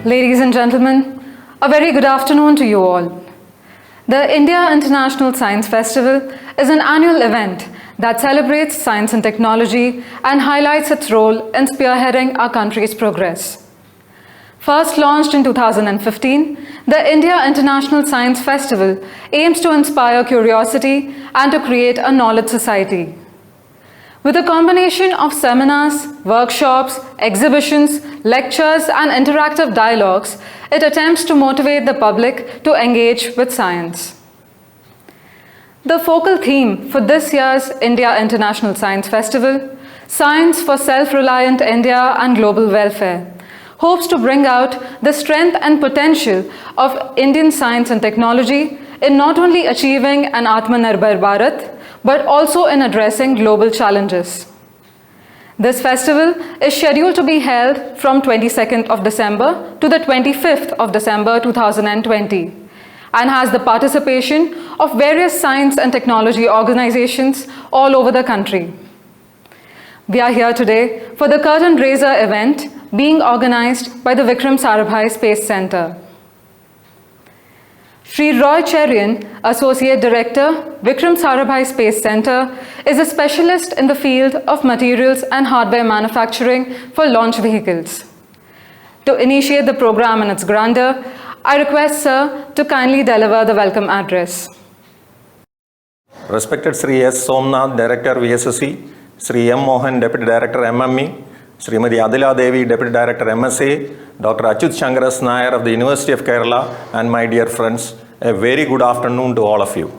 Ladies and gentlemen, a very good afternoon to you all. The India International Science Festival is an annual event that celebrates science and technology and highlights its role in spearheading our country's progress. First launched in 2015, the India International Science Festival aims to inspire curiosity and to create a knowledge society. With a combination of seminars, workshops, exhibitions, lectures, and interactive dialogues, it attempts to motivate the public to engage with science. The focal theme for this year's India International Science Festival, Science for Self-Reliant India and Global Welfare, hopes to bring out the strength and potential of Indian science and technology in not only achieving an Atmanirbhar Bharath, but also in addressing global challenges. This festival is scheduled to be held from 22nd of December to the 25th of December 2020 and has the participation of various science and technology organizations all over the country. We are here today for the curtain raiser event being organized by the Vikram Sarabhai Space Center. Shri Cherian, Associate Director, Vikram Sarabhai Space Center, is a specialist in the field of materials and hardware manufacturing for launch vehicles. To initiate the program in its grandeur, I request Sir to kindly deliver the welcome address. Respected Shri S. Somanath, Director VSSC, Shri M. Mohan, Deputy Director MME, Srimati Athula Devi, Deputy Director MSA, Dr. Achichankar S Nair of the University of Kerala, and my dear friends, a very good afternoon to all of you.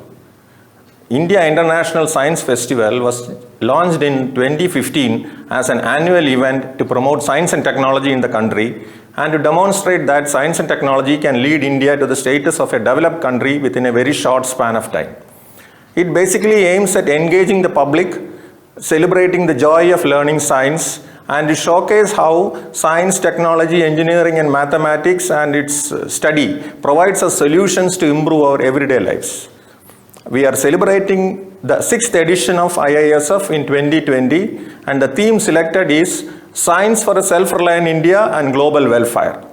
India International Science Festival was launched in 2015 as an annual event to promote science and technology in the country and to demonstrate that science and technology can lead India to the status of a developed country within a very short span of time. It basically aims at engaging the public, celebrating the joy of learning science, and to showcase how science, technology, engineering, and mathematics and its study provides us solutions to improve our everyday lives. We are celebrating the 6th edition of IISF in 2020, and the theme selected is Science for a Self-Reliant India and Global Welfare.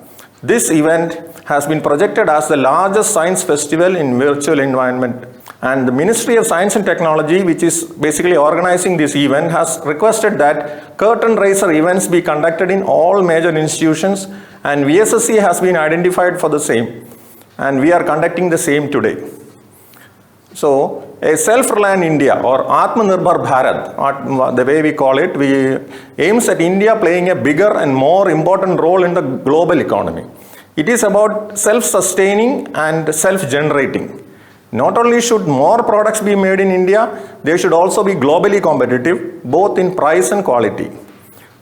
This event has been projected as the largest science festival in virtual environment. And the Ministry of Science and Technology, which is basically organizing this event, has requested that curtain raiser events be conducted in all major institutions, and VSSC has been identified for the same. And we are conducting the same today. So, a self-reliant India or Atmanirbhar Bharath, the way we call it, we aims at India playing a bigger and more important role in the global economy. It is about self-sustaining and self-generating. Not only should more products be made in India, they should also be globally competitive, both in price and quality.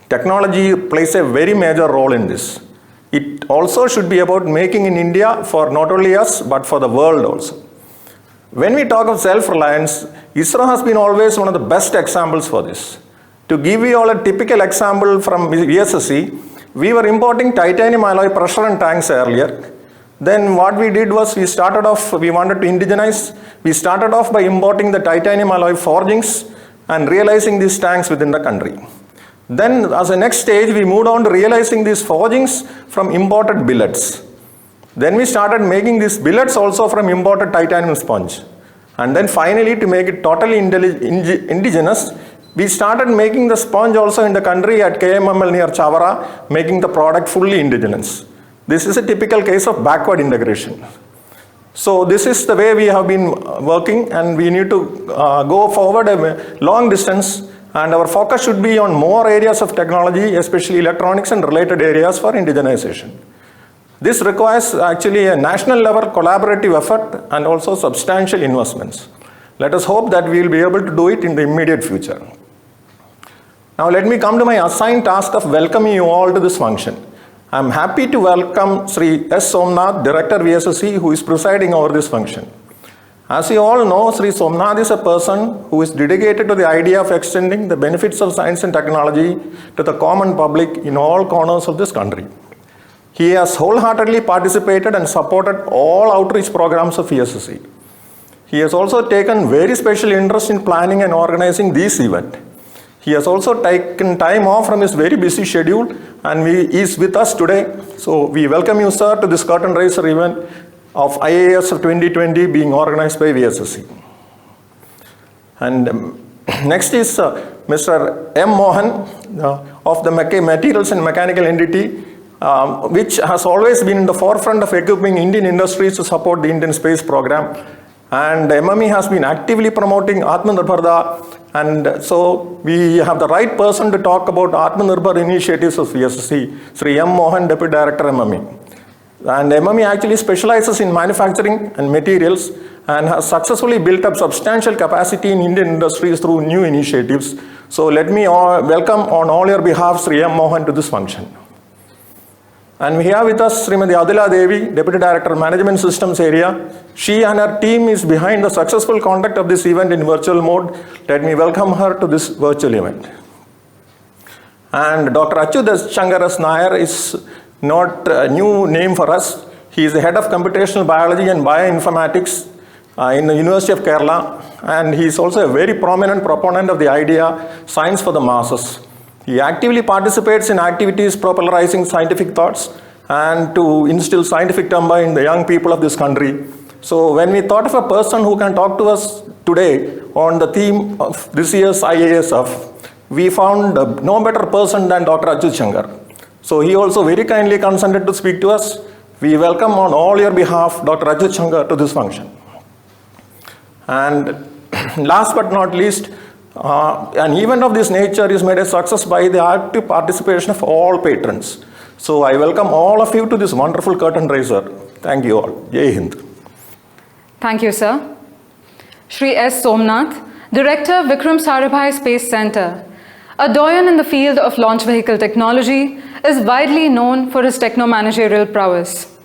Technology plays a very major role in this. It also should be about making in India for not only us, but for the world also. When we talk of self-reliance, ISRO has been always one of the best examples for this. To give you all a typical example from VSSC, we were importing titanium alloy pressure and tanks earlier. Then what we did was we wanted to indigenize. We started off by importing the titanium alloy forgings and realizing these tanks within the country. Then as a next stage, we moved on to realizing these forgings from imported billets. Then we started making these billets also from imported titanium sponge. And then finally, to make it totally indigenous, we started making the sponge also in the country at KMML near Chavara, making the product fully indigenous. This is a typical case of backward integration. So this is the way we have been working, and we need to go forward a long distance, and our focus should be on more areas of technology, especially electronics and related areas for indigenization. This requires actually a national level collaborative effort and also substantial investments. Let us hope that we will be able to do it in the immediate future. Now let me come to my assigned task of welcoming you all to this function. I am happy to welcome Shri S. Somanath, Director VSSC, who is presiding over this function. As you all know, Shri Somanath is a person who is dedicated to the idea of extending the benefits of science and technology to the common public in all corners of this country. He has wholeheartedly participated and supported all outreach programs of VSSC. He has also taken very special interest in planning and organizing this event. He has also taken time off from his very busy schedule and he is with us today. So we welcome you, sir, to this curtain raiser event of IISF 2020 being organized by VSSC. And next is Mr. M. Mohan of the Materials and Mechanical Entity, which has always been in the forefront of equipping Indian industries to support the Indian space program. And MME has been actively promoting Atmanirbhar, and so we have the right person to talk about Atmanirbhar initiatives of VSSC, Shri M. Mohan, Deputy Director, MME. And MME actually specializes in manufacturing and materials and has successfully built up substantial capacity in Indian industries through new initiatives. So let me welcome on all your behalf Shri M. Mohan to this function. And we have with us Srimati Athula Devi, Deputy Director, Management Systems area. She and her team is behind the successful conduct of this event in virtual mode. Let me welcome her to this virtual event. And Dr. Achuthsankar S Nair is not a new name for us. He is the head of Computational Biology and Bioinformatics in the University of Kerala. And he is also a very prominent proponent of the idea, science for the masses. He actively participates in activities popularizing scientific thoughts and to instill scientific temper in the young people of this country. So when we thought of a person who can talk to us today on the theme of this year's IISF, we found no better person than Dr. Achuthsankar. So he also very kindly consented to speak to us. We welcome on all your behalf Dr. Achuthsankar to this function. And last but not least, an event of this nature is made a success by the active participation of all patrons. So I welcome all of you to this wonderful curtain raiser. Thank you all. Jai Hind. Thank you, sir. Shri S. Somanath, Director, Vikram Sarabhai Space Center, a doyen in the field of launch vehicle technology, is widely known for his techno-managerial prowess.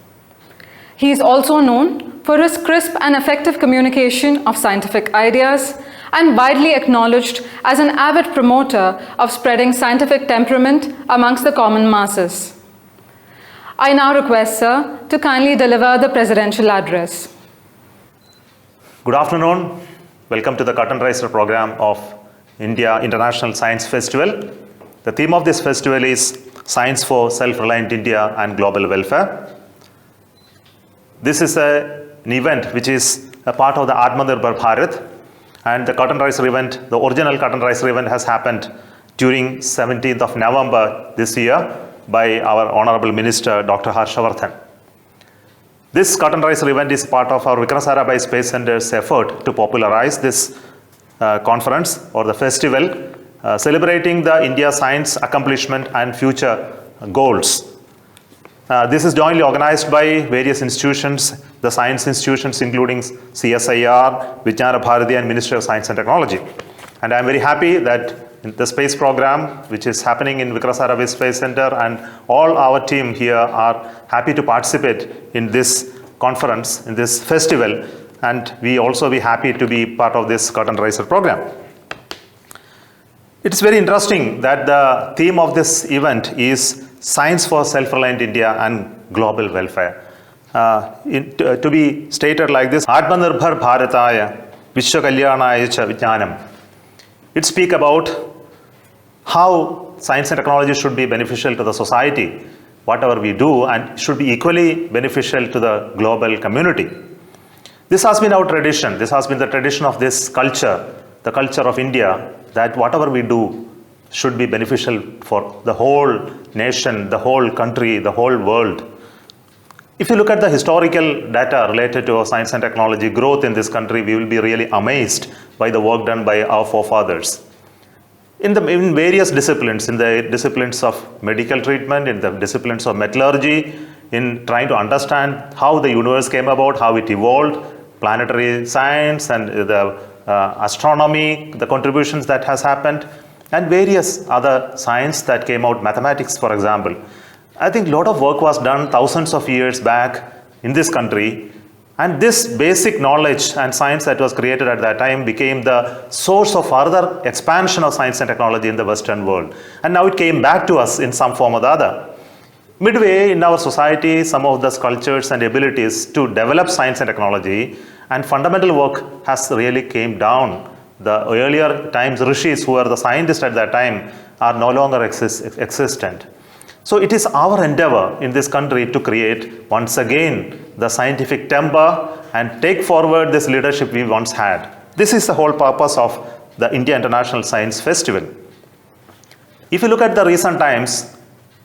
He is also known for his crisp and effective communication of scientific ideas and widely acknowledged as an avid promoter of spreading scientific temperament amongst the common masses. I now request sir to kindly deliver the presidential address. Good afternoon. Welcome to the curtain raiser program of India International Science Festival. The theme of this festival is Science for Self-Reliant India and Global Welfare. This is an event which is a part of the Atmanirbhar Bharath. And the curtain raiser event, the original curtain raiser event has happened during 17th of November this year by our Honorable Minister, Dr. Harshavardhan. This curtain raiser event is part of our Vikram Sarabhai Space Center's effort to popularize this conference or the festival, celebrating the India science accomplishment and future goals. This is jointly organized by various institutions, the science institutions including CSIR, Vijnana Bharati and Ministry of Science and Technology. And I'm very happy that in the space program which is happening in Vikram Sarabhai Space Center and all our team here are happy to participate in this conference, in this festival, and we also be happy to be part of this curtain raiser program. It's very interesting that the theme of this event is Science for Self-Reliant India and Global Welfare. To be stated like this, Atmanirbhar Bharataya Vishwakalyanaya cha Vijnanam. It speaks about how science and technology should be beneficial to the society, whatever we do, and should be equally beneficial to the global community. This has been our tradition. This has been the tradition of this culture, the culture of India, that whatever we do should be beneficial for the whole nation, the whole country, the whole world. If you look at the historical data related to our science and technology growth in this country, we will be really amazed by the work done by our forefathers. In various disciplines, in the disciplines of medical treatment, in the disciplines of metallurgy, in trying to understand how the universe came about, how it evolved, planetary science and the astronomy, the contributions that has happened, and various other science that came out, mathematics for example. I think a lot of work was done thousands of years back in this country, and this basic knowledge and science that was created at that time became the source of further expansion of science and technology in the Western world. And now it came back to us in some form or the other. Midway in our society, some of the cultures and abilities to develop science and technology and fundamental work has really came down The earlier times rishis, who were the scientists at that time, are no longer existent. So it is our endeavor in this country to create once again the scientific temper and take forward this leadership we once had. This is the whole purpose of the India International Science Festival. If you look at the recent times,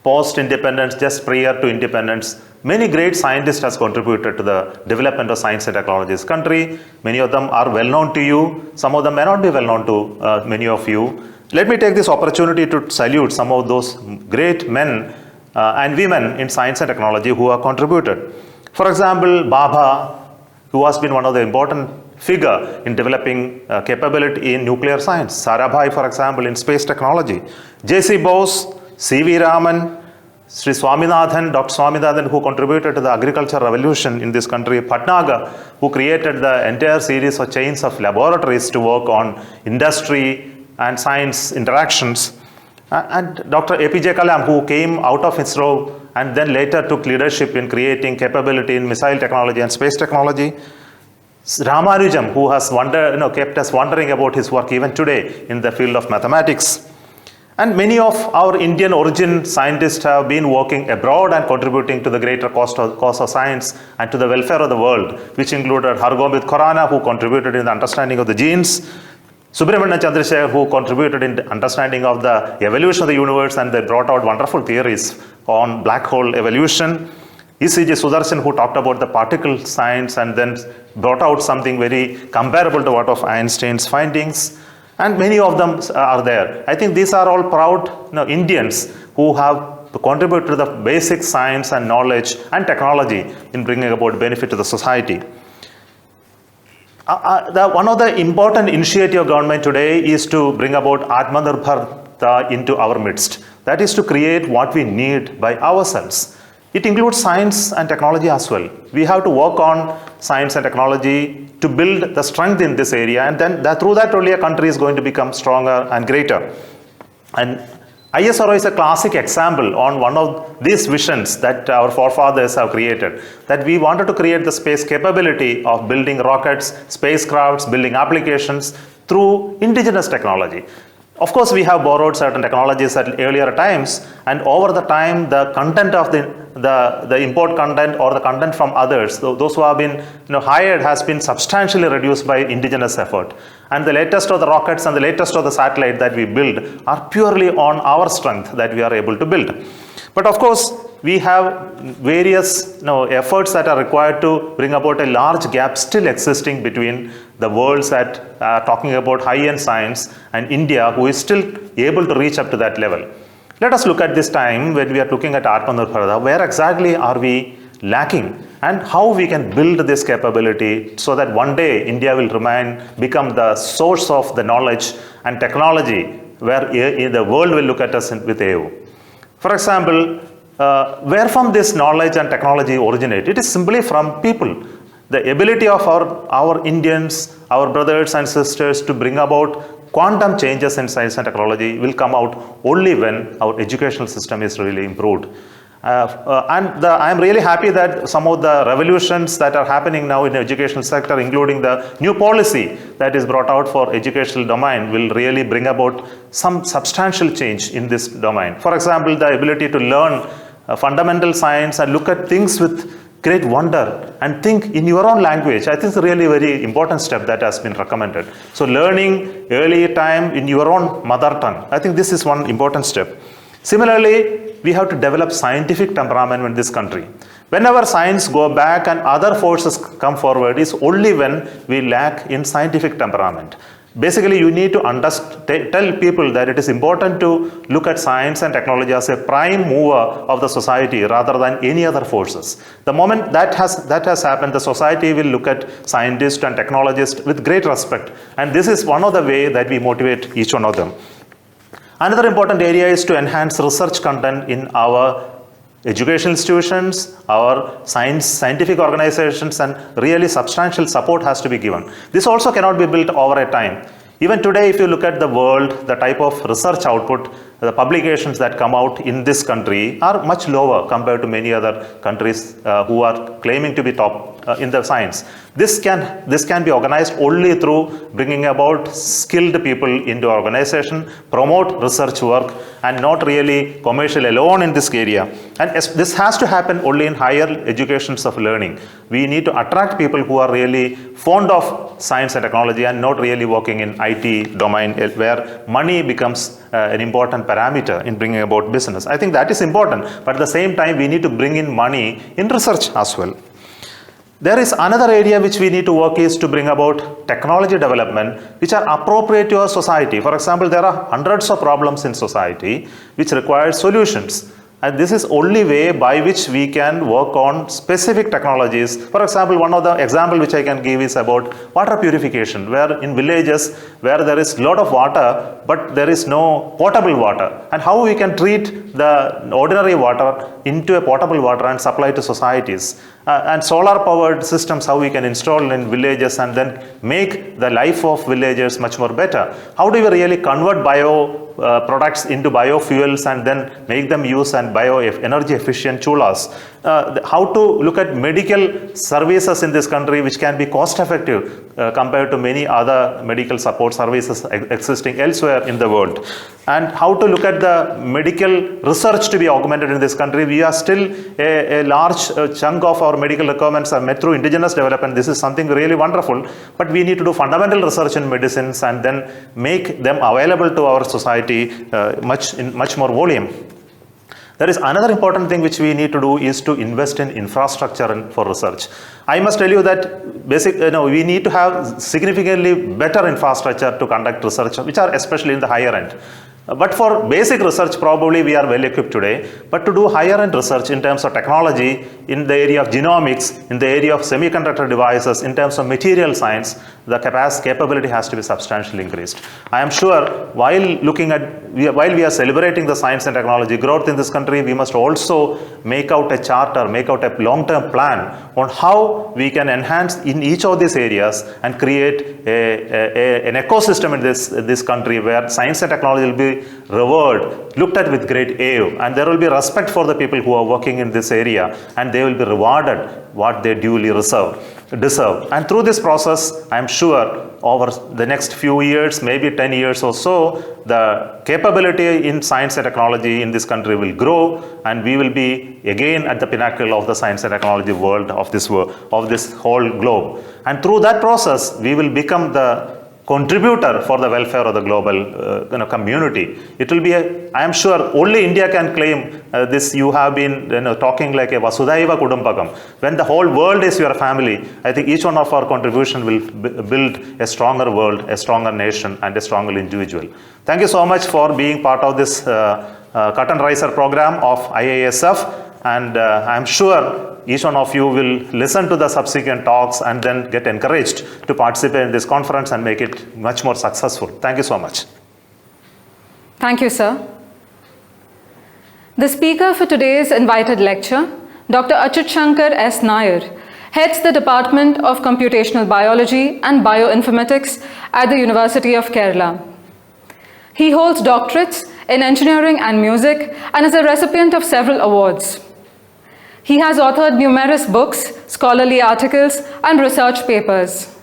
post-independence, just prior to independence, many great scientists has contributed to the development of science and technology in this country. Many of them are well known to you. Some of them may not be well known to many of you. Let me take this opportunity to salute some of those great men and women in science and technology who have contributed. For example, Baba, who has been one of the important figure in developing capability in nuclear science. Sarabhai, for example, in space technology. J.C. Bose, C.V. Raman, Shri Swaminathan, Dr. Swaminathan, who contributed to the agricultural revolution in this country. Patnagar, who created the entire series of chains of laboratories to work on industry and science interactions. And Dr. APJ Kalam, who came out of ISRO and then later took leadership in creating capability in missile technology and space technology. Ramanujam, who has kept us wondering about his work even today in the field of mathematics. And many of our Indian origin scientists have been working abroad and contributing to the greater cause of science and to the welfare of the world, which included Hargobind Khorana, who contributed in the understanding of the genes, Subramanian Chandrasekhar, who contributed in the understanding of the evolution of the universe, and they brought out wonderful theories on black hole evolution. E.C.G. Sudarshan, who talked about the particle science and then brought out something very comparable to what of Einstein's findings. And many of them are there. I think these are all proud Indians who have contributed to the basic science and knowledge and technology in bringing about benefit to the society. One of the important initiative of government today is to bring about Atmanirbhar into our midst. That is to create what we need by ourselves. It includes science and technology as well. We have to work on science and technology to build the strength in this area, and then through that only a country is going to become stronger and greater. And ISRO is a classic example on one of these visions that our forefathers have created, that we wanted to create the space capability of building rockets, spacecrafts, building applications through indigenous technology. Of course, we have borrowed certain technologies at earlier times, and over the time, the content of the import content or the content from others, those who have been hired, has been substantially reduced by indigenous effort. And the latest of the rockets and the latest of the satellite that we build are purely on our strength that we are able to build. But of course, we have various efforts that are required to bring about a large gap still existing between the worlds that are talking about high-end science and India, who is still able to reach up to that level. Let us look at this time when we are looking at Atmanirbhar. Where exactly are we lacking, and how we can build this capability so that one day India will become the source of the knowledge and technology where the world will look at us with awe. For example, where from this knowledge and technology originate? It is simply from people. The ability of our Indians, our brothers and sisters to bring about quantum changes in science and technology will come out only when our educational system is really improved. I am really happy that some of the revolutions that are happening now in the educational sector, including the new policy that is brought out for educational domain, will really bring about some substantial change in this domain. For example, the ability to learn fundamental science and look at things with great wonder and think in your own language. I think it's a really very important step that has been recommended. So learning early time in your own mother tongue, I think this is one important step. Similarly, we have to develop scientific temperament in this country. Whenever science go back and other forces come forward, is only when we lack in scientific temperament. Basically, you need to tell people that it is important to look at science and technology as a prime mover of the society rather than any other forces. The moment that has happened, the society will look at scientists and technologists with great respect. And this is one of the ways that we motivate each one of them. Another important area is to enhance research content in our educational institutions, our scientific organizations, and really substantial support has to be given. This also cannot be built over a time. Even today, if you look at the world, the type of research output, the publications that come out in this country are much lower compared to many other countries who are claiming to be top in the science. This can be organized only through bringing about skilled people into organization, promote research work, and not really commercial alone in this area. And this has to happen only in higher educations of learning. We need to attract people who are really fond of science and technology and not really working in IT domain where money becomes an important parameter in bringing about business. I think that is important, but at the same time we need to bring in money in research as well. There is another area which we need to work is to bring about technology development which are appropriate to our society. For example, there are hundreds of problems in society which require solutions. And this is only way by which we can work on specific technologies. For example, one of the example which I can give is about water purification, where in villages where there is a lot of water, but there is no potable water. And how we can treat the ordinary water into a potable water and supply to societies. And solar powered systems, how we can install in villages and then make the life of villagers much more better. How do we really convert products into biofuels and then make them use and energy efficient chulas? How to look at medical services in this country which can be cost effective compared to many other medical support services existing elsewhere in the world. And how to look at the medical research to be augmented in this country. We are still a large chunk of our medical requirements are met through indigenous development. This is something really wonderful, but we need to do fundamental research in medicines and then make them available to our society in much more volume. There is another important thing which we need to do is to invest in infrastructure for research. I must tell you that we need to have significantly better infrastructure to conduct research, which are especially in the higher end. But for basic research, probably we are well equipped today. But to do higher end research in terms of technology, in the area of genomics, in the area of semiconductor devices, in terms of material science, the capability has to be substantially increased. I am sure while we are celebrating the science and technology growth in this country, we must also make out a charter, make out a long-term plan on how we can enhance in each of these areas and create an ecosystem in this country where science and technology will be revered, looked at with great awe, and there will be respect for the people who are working in this area, and they will be rewarded what they duly deserve. And through this process, I am sure over the next few years, maybe 10 years or so, the capability in science and technology in this country will grow, and we will be again at the pinnacle of the science and technology world of this whole globe. And through that process, we will become the contributor for the welfare of the global community. It will be I am sure only India can claim this. You have been talking like a Vasudhaiva Kudumbakam. When the whole world is your family, I think each one of our contribution will build a stronger world, a stronger nation, and a stronger individual. Thank you so much for being part of this Curtain Riser program of IISF. And I'm sure each one of you will listen to the subsequent talks and then get encouraged to participate in this conference and make it much more successful. Thank you so much. Thank you, sir. The speaker for today's invited lecture, Dr. Achichankar S Nair, heads the Department of Computational Biology and Bioinformatics at the University of Kerala. He holds doctorates in engineering and music and is a recipient of several awards. He has authored numerous books, scholarly articles, and research papers.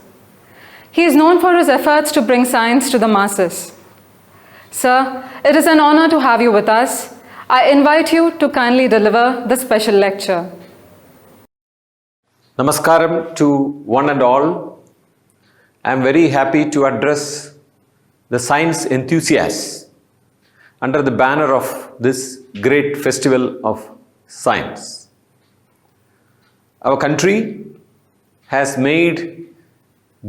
He is known for his efforts to bring science to the masses. Sir, it is an honor to have you with us. I invite you to kindly deliver the special lecture. Namaskaram to one and all. I am very happy to address the science enthusiasts under the banner of this great festival of science. Our country has made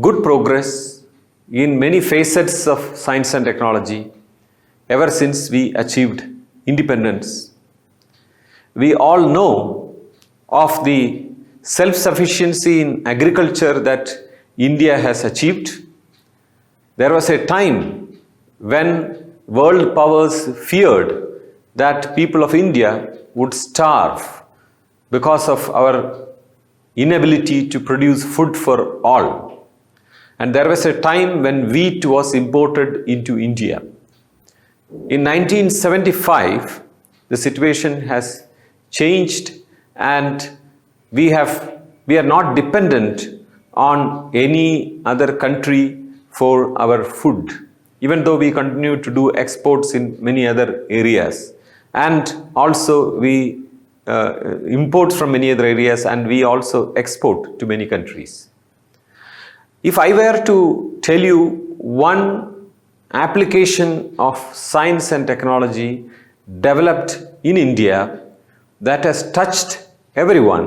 good progress in many facets of science and technology ever since we achieved independence. We all know of the self-sufficiency in agriculture that India has achieved. There was a time when world powers feared that people of India would starve because of our inability to produce food for all. And there was a time when wheat was imported into India. In 1975, the situation has changed, and we we are not dependent on any other country for our food, even though we continue to do exports in many other areas. And also we import from many other areas, and we also export to many countries. If I were to tell you one application of science and technology developed in India that has touched everyone,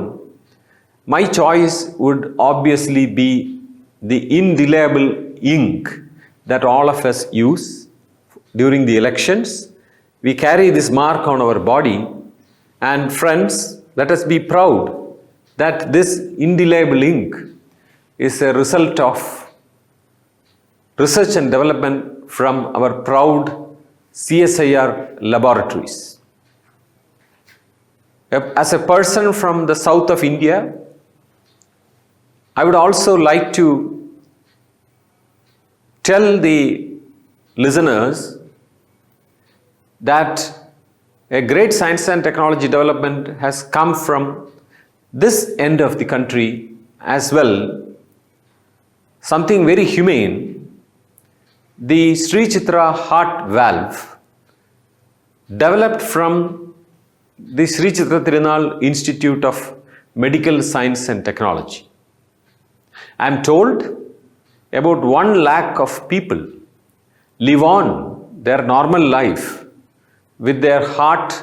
my choice would obviously be the indelible ink that all of us use during the elections. We carry this mark on our body, and friends, let us be proud that this indelible ink is a result of research and development from our proud CSIR laboratories. As a person from the south of India, I would also like to tell the listeners that a great science and technology development has come from this end of the country as well. Something very humane, the Shri heart valve, developed from the Sri Chitra Tirunal Institute of Medical Science and Technology. I am told about 1 lakh of people live on their normal life with their heart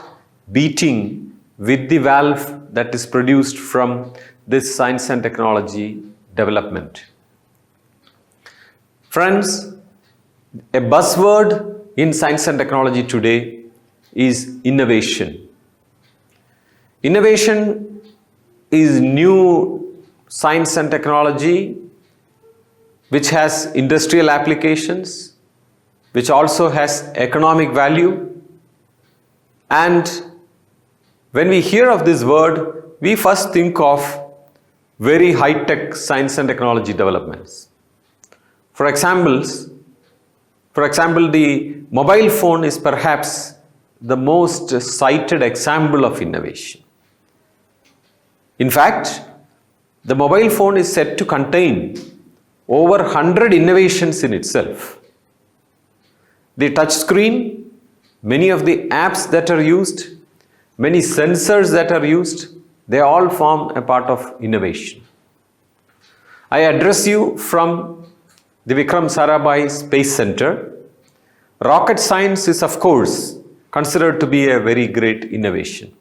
beating with the valve that is produced from this science and technology development. Friends, a buzzword in science and technology today is innovation. Innovation is new science and technology which has industrial applications, which also has economic value. And when we hear of this word, we first think of very high-tech science and technology developments. For example, the mobile phone is perhaps the most cited example of innovation. In fact, the mobile phone is said to contain over 100 innovations in itself. The touch screen, many of the apps that are used, many sensors that are used, they all form a part of innovation. I address you from the Vikram Sarabhai Space Center. Rocket science is, of course, considered to be a very great innovation.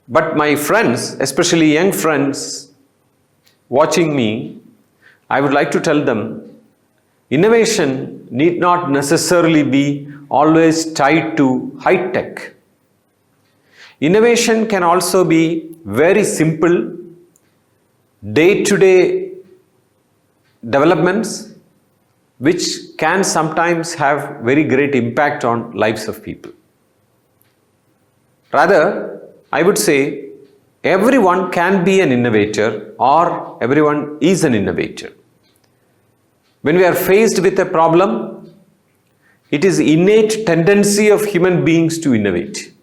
But my friends, especially young friends watching me, I would like to tell them, innovation need not necessarily be always tied to high tech. Innovation can also be very simple, day-to-day developments which can sometimes have very great impact on lives of people. Rather, I would say everyone can be an innovator, or everyone is an innovator. When we are faced with a problem, it is innate tendency of human beings to innovate.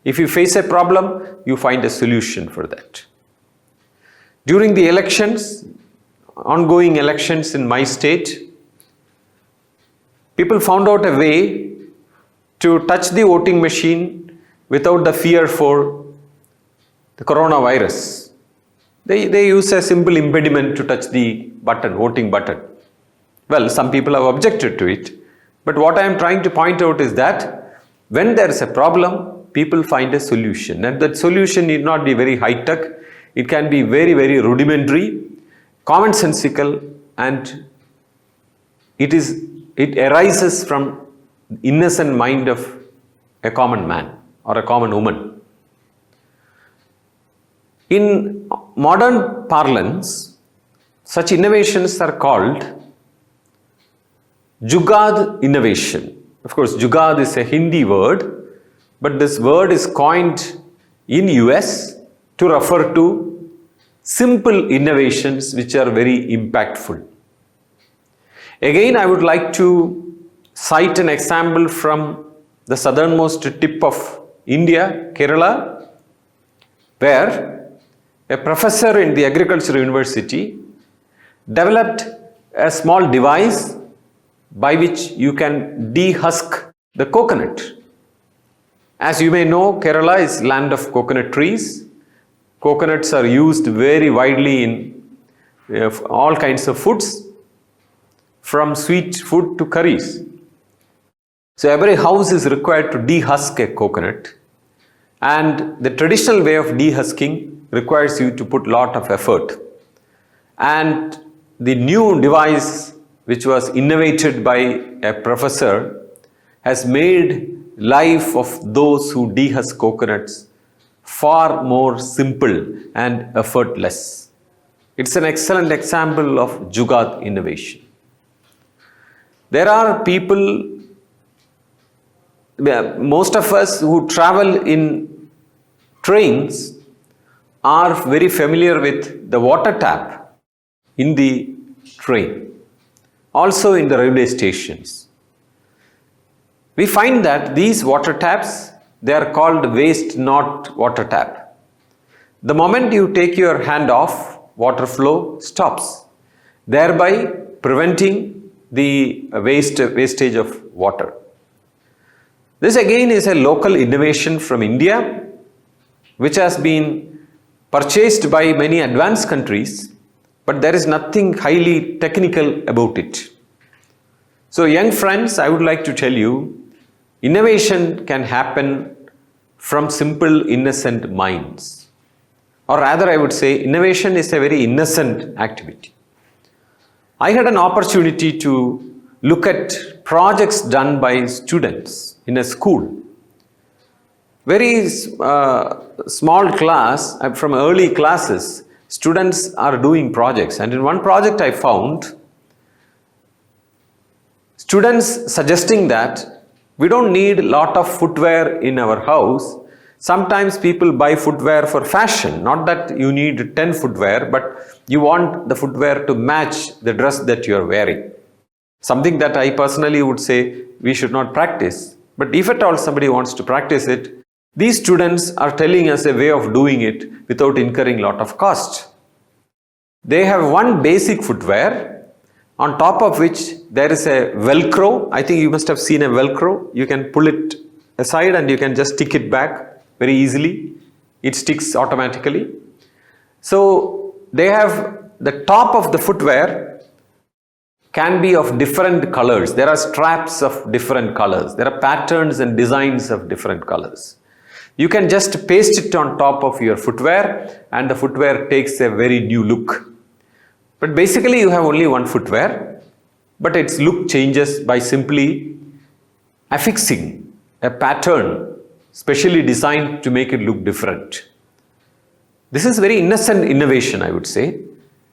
If you face a problem, you find a solution for that. During the elections, ongoing elections in my state, people found out a way to touch the voting machine without the fear for the coronavirus. They use a simple impediment to touch the button, voting button. Well, some people have objected to it, but what I am trying to point out is that when there is a problem, people find a solution, and that solution need not be very high-tech. It can be very, very rudimentary, commonsensical, and it arises from the innocent mind of a common man or a common woman. In modern parlance, such innovations are called Jugaad Innovation. Of course, Jugaad is a Hindi word, but this word is coined in US to refer to simple innovations which are very impactful. Again, I would like to cite an example from the southernmost tip of India, Kerala, where a professor in the Agricultural University developed a small device by which you can dehusk the coconut. As you may know, Kerala is land of coconut trees. Coconuts are used very widely in all kinds of foods, from sweet food to curries. So every house is required to dehusk a coconut, and the traditional way of dehusking requires you to put a lot of effort. And the new device, which was innovated by a professor, has made life of those who dehusk coconuts far more simple and effortless. It's an excellent example of Jugaad innovation. There are people, most of us who travel in trains are very familiar with the water tap in the train, also in the railway stations. We find that these water taps, they are called waste not water tap. The moment you take your hand off, water flow stops, thereby preventing the wastage of water. This again is a local innovation from India, which has been purchased by many advanced countries, but there is nothing highly technical about it. So young friends, I would like to tell you, innovation can happen from simple innocent minds. Or rather I would say innovation is a very innocent activity. I had an opportunity to look at projects done by students in a school. Very small class, from early classes, students are doing projects. And in one project I found students suggesting that we don't need a lot of footwear in our house. Sometimes people buy footwear for fashion. Not that you need 10 footwear, but you want the footwear to match the dress that you are wearing. Something that I personally would say we should not practice. But if at all somebody wants to practice it, these students are telling us a way of doing it without incurring a lot of cost. They have one basic footwear, on top of which there is a Velcro. I think you must have seen a Velcro. You can pull it aside and you can just stick it back very easily. It sticks automatically. So they have the top of the footwear can be of different colors. There are straps of different colors. There are patterns and designs of different colors. You can just paste it on top of your footwear and the footwear takes a very new look. But basically you have only one footwear, but its look changes by simply affixing a pattern specially designed to make it look different. This is very innocent innovation, I would say.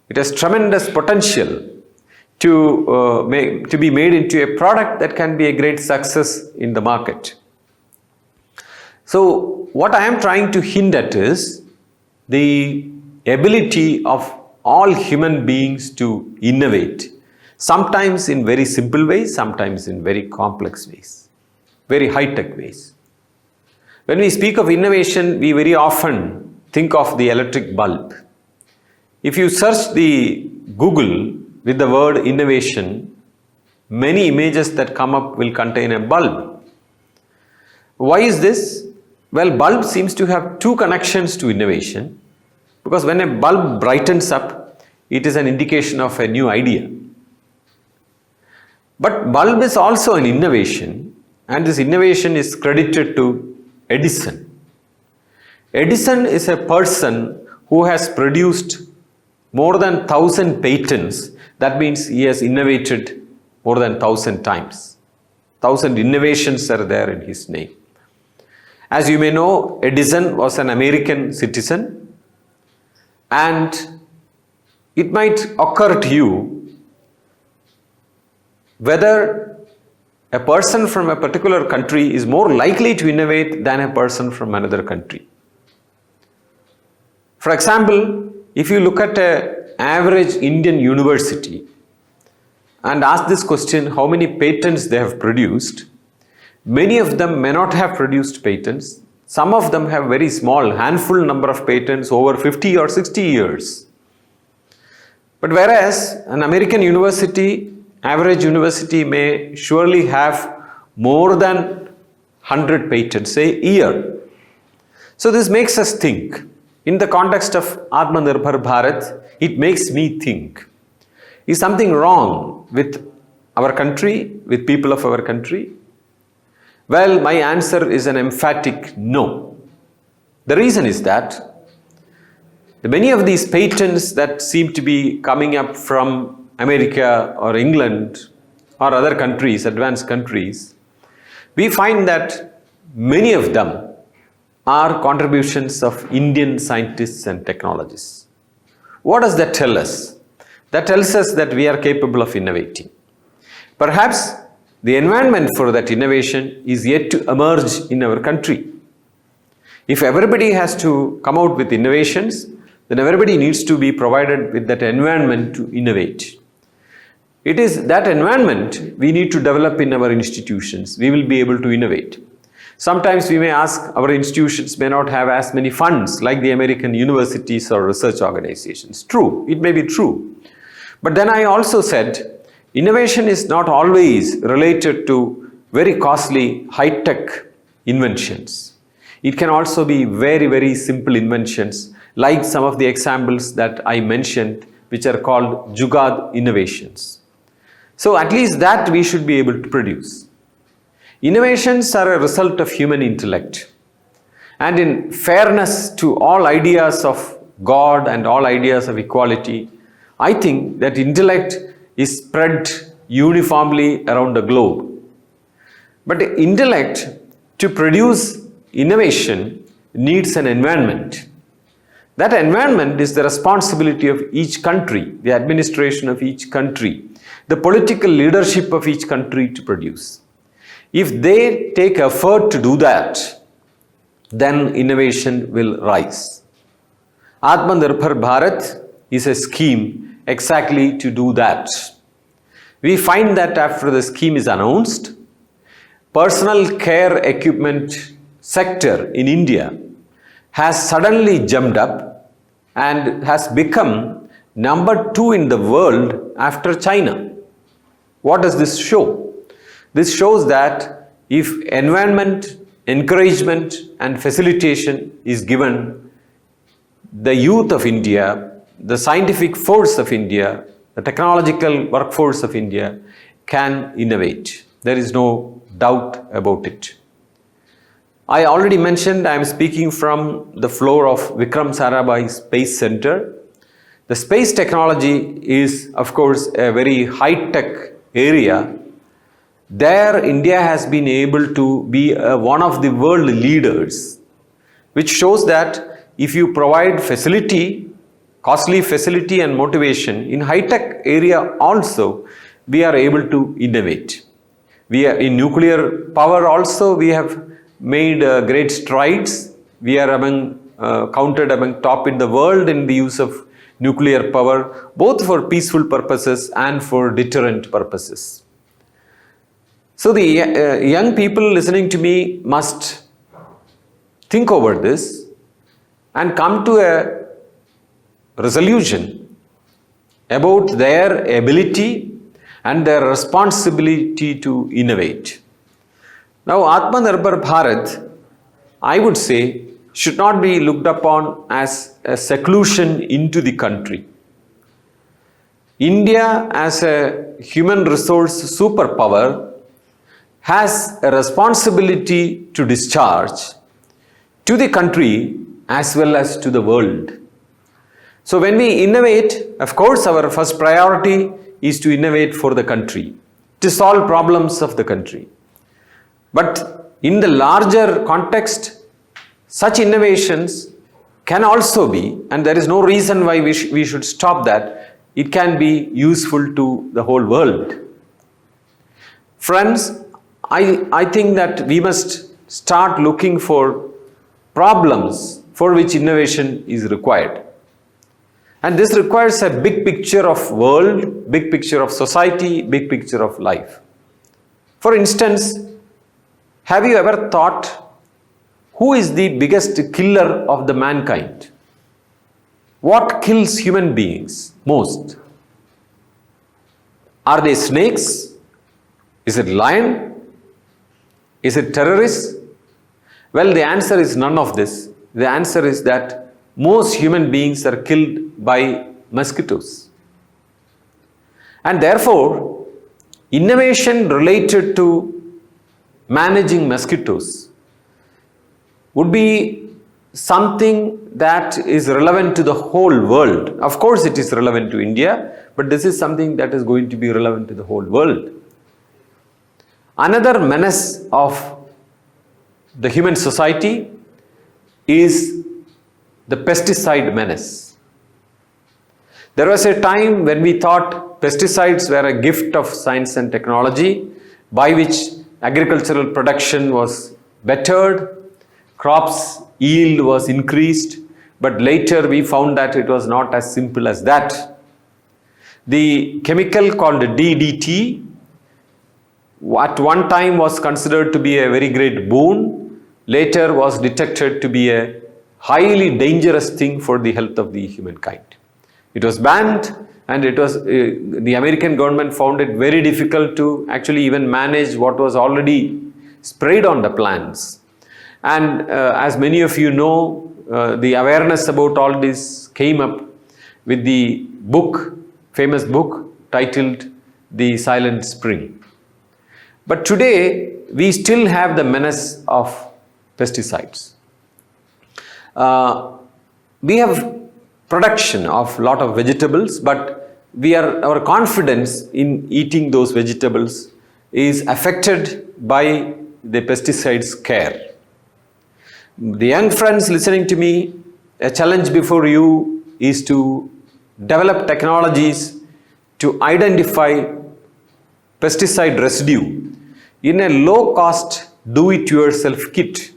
It has tremendous potential to be made into a product that can be a great success in the market. So what I am trying to hint at is the ability of all human beings to innovate, sometimes in very simple ways, sometimes in very complex ways, very high-tech ways. When we speak of innovation, we very often think of the electric bulb. If you search the Google with the word innovation, many images that come up will contain a bulb. Why is this? Well, bulb seems to have two connections to innovation. Because when a bulb brightens up, it is an indication of a new idea. But bulb is also an innovation, and this innovation is credited to Edison. Edison is a person who has produced more than 1,000 patents. That means he has innovated more than 1,000 times. 1,000 innovations are there in his name. As you may know, Edison was an American citizen. And it might occur to you whether a person from a particular country is more likely to innovate than a person from another country. For example, if you look at an average Indian university and ask this question, how many patents they have produced, many of them may not have produced patents. Some of them have very small, handful number of patents over 50 or 60 years. But whereas an American university, average university may surely have more than 100 patents a year. So this makes us think. In the context of Atmanirbhar Bharat, it makes me think. Is something wrong with our country, with people of our country? Well, my answer is an emphatic no. The reason is that many of these patents that seem to be coming up from America or England or other countries, advanced countries, we find that many of them are contributions of Indian scientists and technologists. What does that tell us? That tells us that we are capable of innovating. Perhaps the environment for that innovation is yet to emerge in our country. If everybody has to come out with innovations, then everybody needs to be provided with that environment to innovate. It is that environment we need to develop in our institutions. We will be able to innovate. Sometimes we may ask, our institutions may not have as many funds like the American universities or research organizations. True, it may be true. But then I also said, innovation is not always related to very costly high-tech inventions. It can also be very, very simple inventions like some of the examples that I mentioned, which are called Jugaad Innovations. So at least that we should be able to produce. Innovations are a result of human intellect. And in fairness to all ideas of God and all ideas of equality, I think that intellect is spread uniformly around the globe. But the intellect to produce innovation needs an environment. That environment is the responsibility of each country, the administration of each country, the political leadership of each country to produce. If they take effort to do that, then innovation will rise. Atmanirbhar Bharat is a scheme exactly to do that. We find that after the scheme is announced, personal care equipment sector in India has suddenly jumped up and has become number 2 in the world after China. What does this show? This shows that if environment, encouragement and facilitation is given, the youth of India, the scientific force of India, the technological workforce of India can innovate. There is no doubt about it. I already mentioned I am speaking from the floor of Vikram Sarabhai Space Center. The space technology is, of course, a very high-tech area. There, India has been able to be one of the world leaders, which shows that if you provide facility, costly facility and motivation in high-tech area also, we are able to innovate. We are in nuclear power also, we have made great strides. We are counted among top in the world in the use of nuclear power, both for peaceful purposes and for deterrent purposes. So the young people listening to me must think over this and come to a resolution about their ability and their responsibility to innovate. Now, Atmanirbhar Bharat, I would say, should not be looked upon as a seclusion into the country. India, as a human resource superpower, has a responsibility to discharge to the country as well as to the world. So when we innovate, of course, our first priority is to innovate for the country, to solve problems of the country. But in the larger context, such innovations can also be, and there is no reason why we should stop that, it can be useful to the whole world. Friends, I think that we must start looking for problems for which innovation is required. And this requires a big picture of world, big picture of society, big picture of life. For instance, have you ever thought who is the biggest killer of the mankind? What kills human beings most? Are they snakes? Is it lion? Is it terrorists? Well, the answer is none of this. The answer is that most human beings are killed by mosquitoes. And therefore, innovation related to managing mosquitoes would be something that is relevant to the whole world. Of course, it is relevant to India, but this is something that is going to be relevant to the whole world. Another menace of the human society is the pesticide menace. There was a time when we thought pesticides were a gift of science and technology, by which agricultural production was bettered, crops yield was increased, but later we found that it was not as simple as that. The chemical called DDT at one time was considered to be a very great boon, later was detected to be a highly dangerous thing for the health of the humankind. It was banned, and it was the American government found it very difficult to actually even manage what was already sprayed on the plants. And as many of you know, the awareness about all this came up with the book, famous book titled The Silent Spring. But today, we still have the menace of pesticides. We have production of lot of vegetables, but our confidence in eating those vegetables is affected by the pesticide scare. The young friends listening to me, a challenge before you is to develop technologies to identify pesticide residue in a low-cost do-it-yourself kit.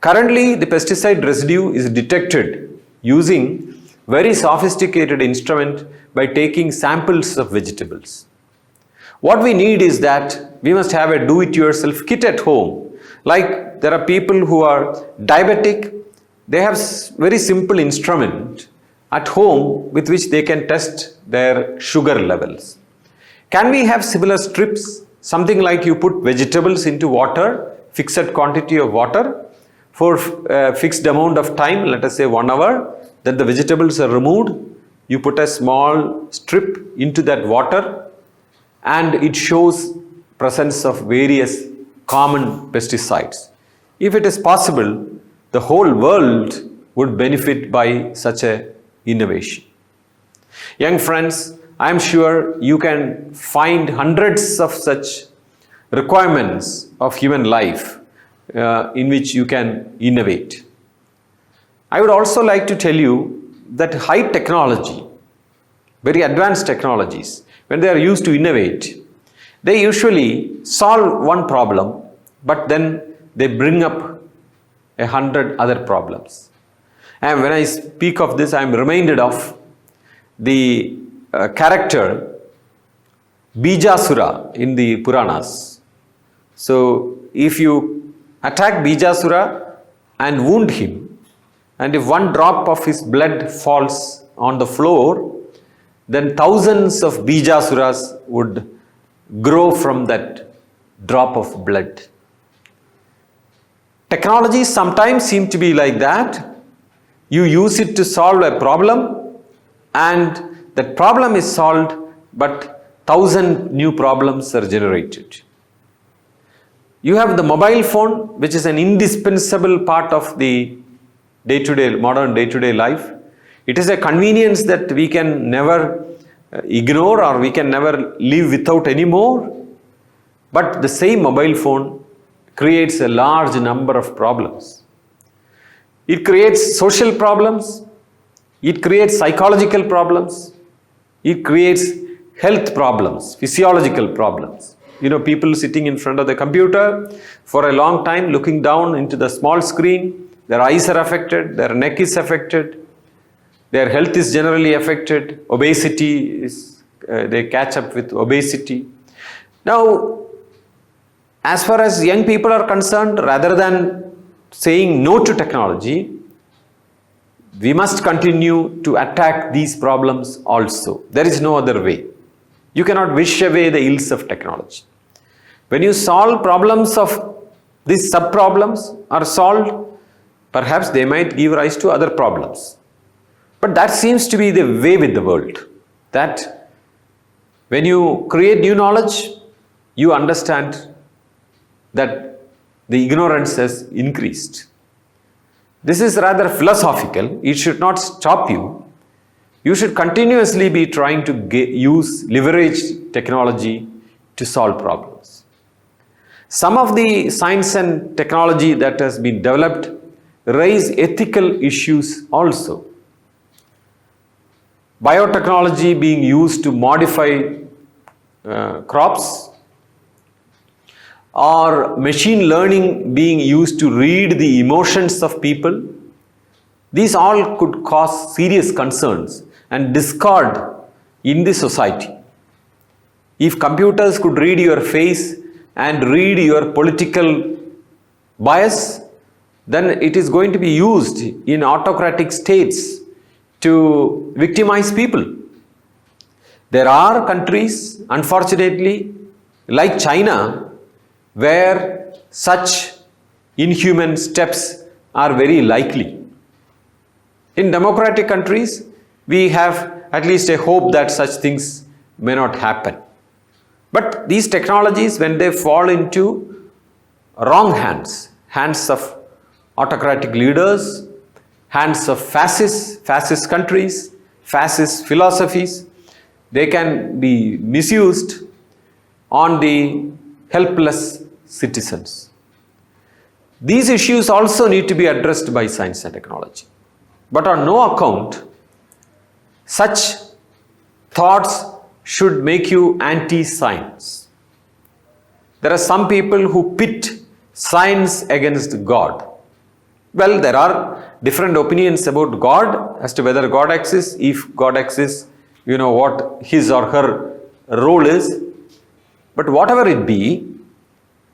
Currently, the pesticide residue is detected using very sophisticated instrument by taking samples of vegetables. What we need is that we must have a do-it-yourself kit at home. Like there are people who are diabetic, they have very simple instrument at home with which they can test their sugar levels. Can we have similar strips? Something like you put vegetables into water, fixed quantity of water, for a fixed amount of time, let us say 1 hour, then the vegetables are removed, you put a small strip into that water and it shows presence of various common pesticides. If it is possible, the whole world would benefit by such a innovation. Young friends, I am sure you can find hundreds of such requirements of human life in which you can innovate. I would also like to tell you that high technology, very advanced technologies, when they are used to innovate, they usually solve one problem, but then they bring up 100 other problems. And when I speak of this, I am reminded of the character Bijasura in the Puranas. So if you attack Bijasura and wound him, and if one drop of his blood falls on the floor, then thousands of Bijasuras would grow from that drop of blood. Technologies sometimes seem to be like that. You use it to solve a problem, and that problem is solved, but 1,000 new problems are generated. You have the mobile phone, which is an indispensable part of the modern day-to-day life. It is a convenience that we can never ignore or we can never live without anymore. But the same mobile phone creates a large number of problems. It creates social problems. It creates psychological problems. It creates health problems, physiological problems. You know, people sitting in front of the computer for a long time looking down into the small screen, their eyes are affected, their neck is affected, their health is generally affected, obesity is, they catch up with obesity. Now, as far as young people are concerned, rather than saying no to technology, we must continue to attack these problems also. There is no other way. You cannot wish away the ills of technology. When you solve problems of these sub-problems are solved, perhaps they might give rise to other problems. But that seems to be the way with the world. That when you create new knowledge, you understand that the ignorance has increased. This is rather philosophical. It should not stop you. You should continuously be trying to leverage technology to solve problems. Some of the science and technology that has been developed raise ethical issues also. Biotechnology being used to modify crops, or machine learning being used to read the emotions of people, these all could cause serious concerns and discord in the society. If computers could read your face and read your political bias, then it is going to be used in autocratic states to victimize people. There are countries, unfortunately, like China, where such inhuman steps are very likely. In democratic countries, we have at least a hope that such things may not happen. But these technologies, when they fall into wrong hands, hands of autocratic leaders, hands of fascist countries, fascist philosophies, they can be misused on the helpless citizens. These issues also need to be addressed by science and technology. But on no account, such thoughts should make you anti-science. There are some people who pit science against God. Well, there are different opinions about God as to whether God exists. If God exists, you know what his or her role is. But whatever it be,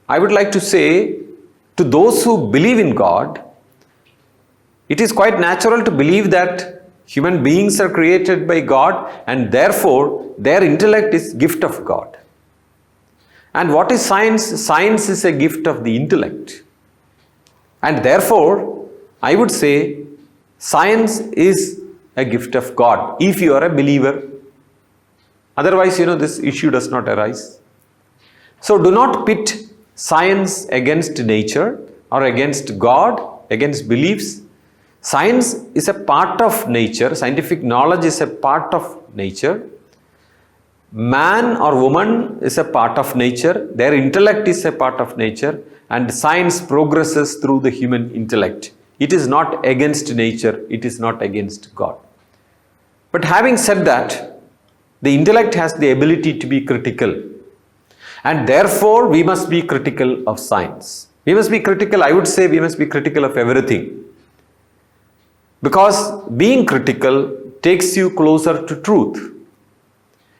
I would like to say to those who believe in God, it is quite natural to believe that human beings are created by God and therefore their intellect is gift of God. And what is science? Science is a gift of the intellect. And therefore, I would say science is a gift of God if you are a believer. Otherwise, this issue does not arise. So do not pit science against nature or against God, against beliefs. Science is a part of nature. Scientific knowledge is a part of nature. Man or woman is a part of nature. Their intellect is a part of nature. And science progresses through the human intellect. It is not against nature. It is not against God. But having said that, the intellect has the ability to be critical. And therefore, we must be critical of science. We must be critical, I would say we must be critical of everything. Because being critical takes you closer to truth.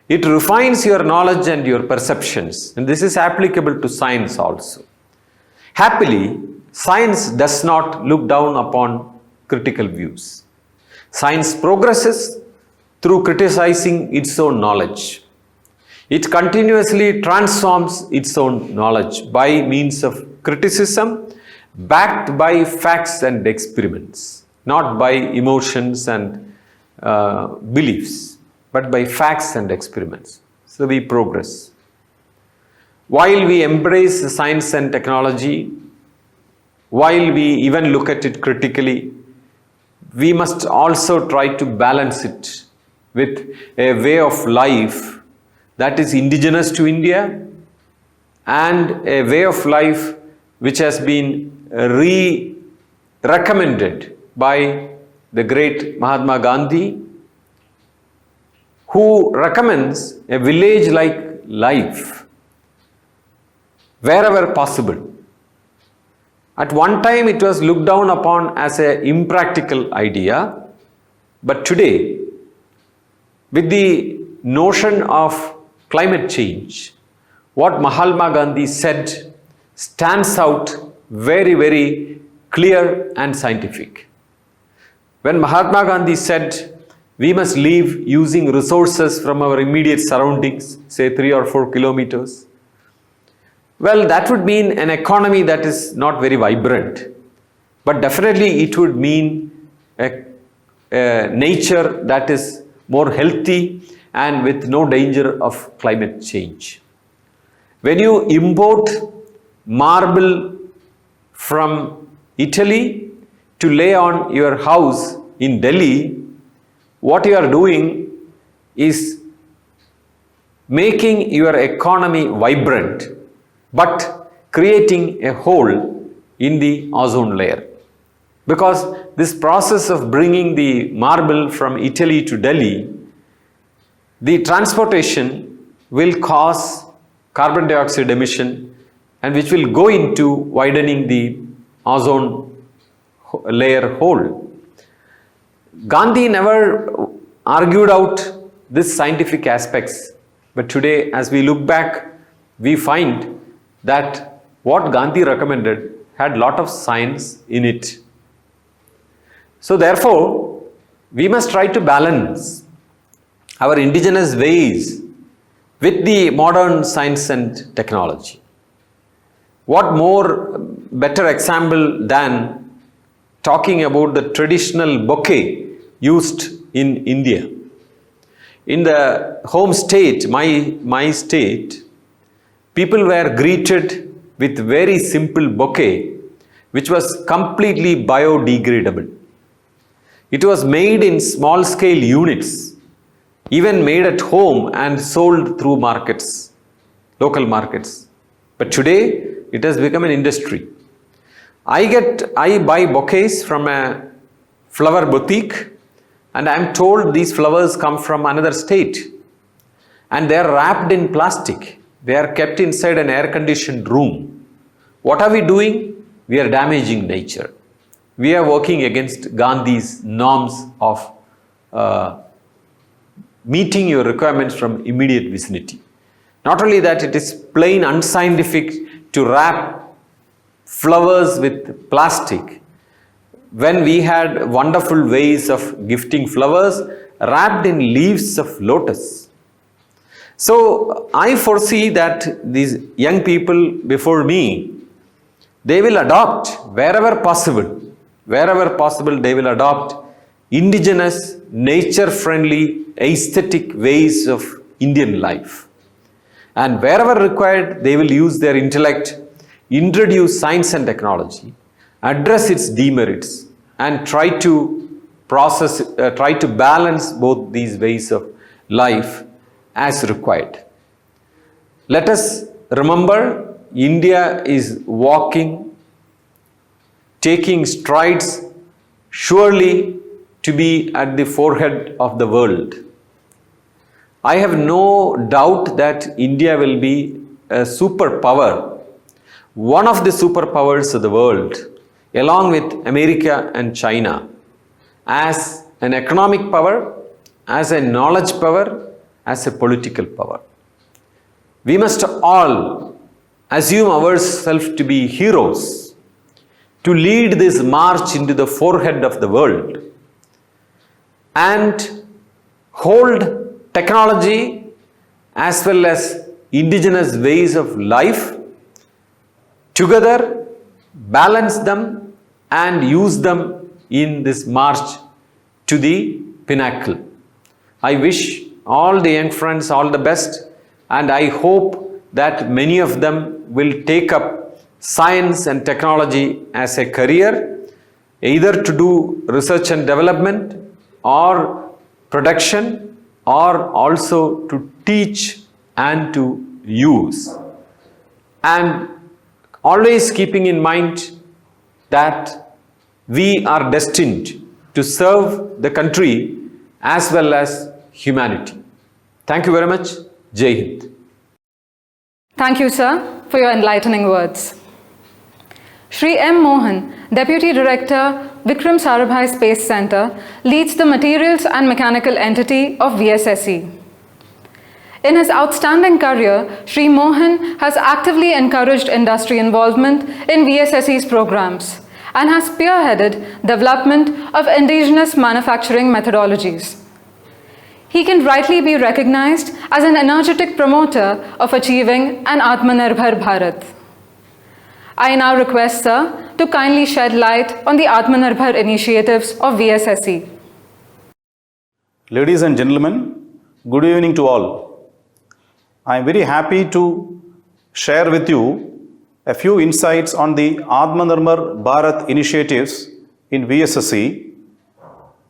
It refines your knowledge and your perceptions. And this is applicable to science also. Happily, science does not look down upon critical views. Science progresses through criticizing its own knowledge. It continuously transforms its own knowledge by means of criticism, backed by facts and experiments, not by emotions and beliefs, but by facts and experiments. So we progress. While we embrace science and technology, while we even look at it critically, we must also try to balance it with a way of life that is indigenous to India and a way of life which has been recommended by the great Mahatma Gandhi, who recommends a village-like life wherever possible. At one time it was looked down upon as an impractical idea, but today, with the notion of climate change, what Mahatma Gandhi said stands out very, very clear and scientific. When Mahatma Gandhi said, we must live using resources from our immediate surroundings, say 3 or 4 kilometers, well, that would mean an economy that is not very vibrant, but definitely it would mean a nature that is more healthy and with no danger of climate change. When you import marble from Italy to lay on your house in Delhi, what you are doing is making your economy vibrant, but creating a hole in the ozone layer. Because this process of bringing the marble from Italy to Delhi, the transportation will cause carbon dioxide emission, and which will go into widening the ozone layer hole. Gandhi never argued out these scientific aspects, but today as we look back, we find that what Gandhi recommended had a lot of science in it. So therefore, we must try to balance our indigenous ways with the modern science and technology. What more better example than talking about the traditional bouquet used in India. In the home state, my state, people were greeted with very simple bouquet which was completely biodegradable. It was made in small scale units, even made at home and sold through markets, local markets. But today it has become an industry. I buy bouquets from a flower boutique, and I am told these flowers come from another state, and they are wrapped in plastic. They are kept inside an air-conditioned room. What are we doing? We are damaging nature. We are working against Gandhi's norms of meeting your requirements from immediate vicinity. Not only that, it is plain unscientific to wrap flowers with plastic when we had wonderful ways of gifting flowers wrapped in leaves of lotus. So I foresee that these young people before me, they will adopt wherever possible they will adopt indigenous, nature-friendly, aesthetic ways of Indian life. And wherever required, they will use their intellect, introduce science and technology, address its demerits, and try to balance both these ways of life as required. Let us remember, India is walking, taking strides surely to be at the forehead of the world. I have no doubt that India will be a superpower, one of the superpowers of the world, along with America and China, as an economic power, as a knowledge power, as a political power. We must all assume ourselves to be heroes, to lead this march into the forehead of the world, and hold technology as well as indigenous ways of life together, balance them and use them in this march to the pinnacle. I wish all the young friends all the best, and I hope that many of them will take up science and technology as a career, either to do research and development or production, or also to teach and to use. And always keeping in mind that we are destined to serve the country as well as humanity. Thank you very much. Jai Hind. Thank you, sir, for your enlightening words. Shri M. Mohan, Deputy Director, Vikram Sarabhai Space Center, leads the materials and mechanical entity of VSSC. In his outstanding career, Shri Mohan has actively encouraged industry involvement in VSSC's programs and has spearheaded development of indigenous manufacturing methodologies. He can rightly be recognized as an energetic promoter of achieving an Atmanirbhar Bharat. I now request Sir to kindly shed light on the Atmanirbhar initiatives of VSSC. Ladies and gentlemen, good evening to all. I am very happy to share with you a few insights on the Atmanirbhar Bharat initiatives in VSSC,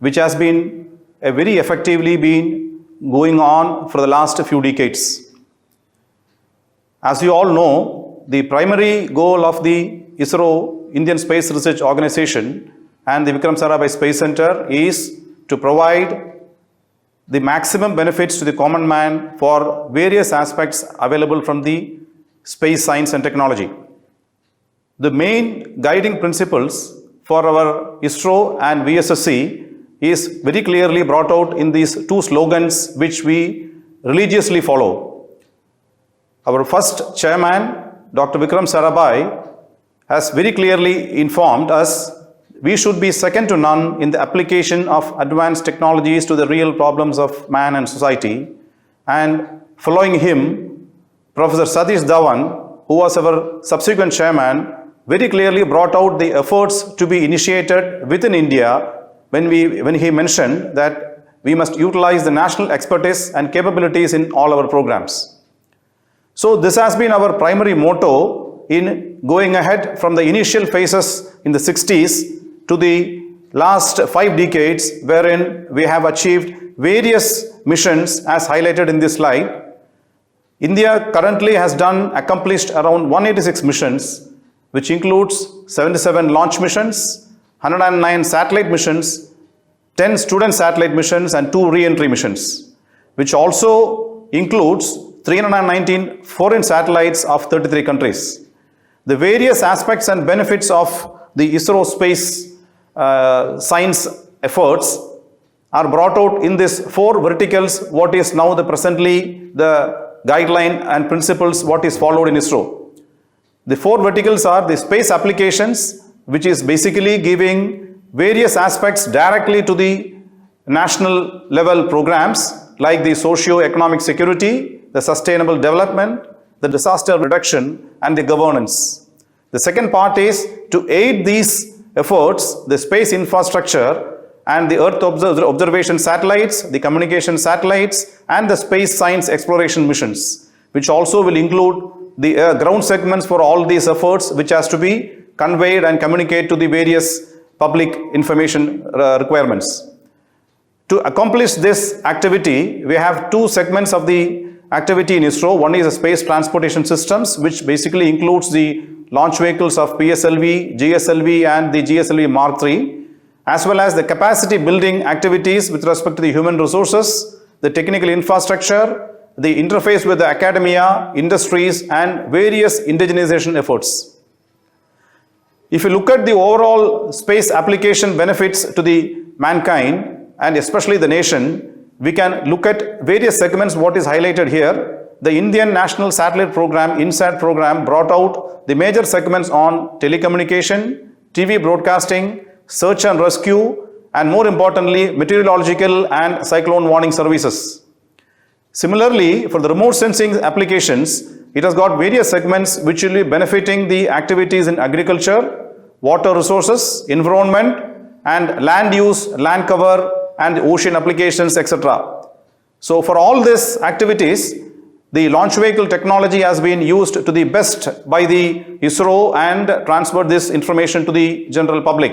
which has been very effectively been going on for the last few decades. As you all know, the primary goal of the ISRO, Indian Space Research Organization, and the Vikram Sarabhai Space Center is to provide the maximum benefits to the common man for various aspects available from the space science and technology. The main guiding principles for our ISRO and VSSC is very clearly brought out in these two slogans which we religiously follow. Our first chairman, Dr. Vikram Sarabhai, has very clearly informed us we should be second to none in the application of advanced technologies to the real problems of man and society. And following him, Professor Satish Dhawan, who was our subsequent chairman, very clearly brought out the efforts to be initiated within India when he mentioned that we must utilize the national expertise and capabilities in all our programs. So this has been our primary motto in going ahead from the initial phases in the 60s to the last 5 decades, wherein we have achieved various missions as highlighted in this slide. India currently has accomplished around 186 missions, which includes 77 launch missions, 109 satellite missions, 10 student satellite missions, and 2 re-entry missions, which also includes 319 foreign satellites of 33 countries. The various aspects and benefits of the ISRO space science efforts are brought out in these 4 verticals, what is now presently the guideline and principles what is followed in ISRO. The 4 verticals are the space applications, which is basically giving various aspects directly to the national level programs like the socio-economic security, the sustainable development, the disaster reduction, and the governance. The second part is to aid these efforts, the space infrastructure and the Earth observation satellites, the communication satellites, and the space science exploration missions, which also will include the ground segments for all these efforts, which has to be conveyed and communicate to the various public information requirements. To accomplish this activity, we have 2 segments of the activity in ISRO. One is the space transportation systems, which basically includes the launch vehicles of PSLV, GSLV, and the GSLV Mark III, as well as the capacity building activities with respect to the human resources, the technical infrastructure, the interface with the academia, industries, and various indigenization efforts. If you look at the overall space application benefits to the mankind and especially the nation, we can look at various segments what is highlighted here. The Indian National Satellite Program, INSAT program, brought out the major segments on telecommunication, TV broadcasting, search and rescue, and more importantly, meteorological and cyclone warning services. Similarly, for the remote sensing applications, it has got various segments which will be benefiting the activities in agriculture, water resources, environment, and land use, land cover, and ocean applications, etc. So for all these activities, the launch vehicle technology has been used to the best by the ISRO and transferred this information to the general public.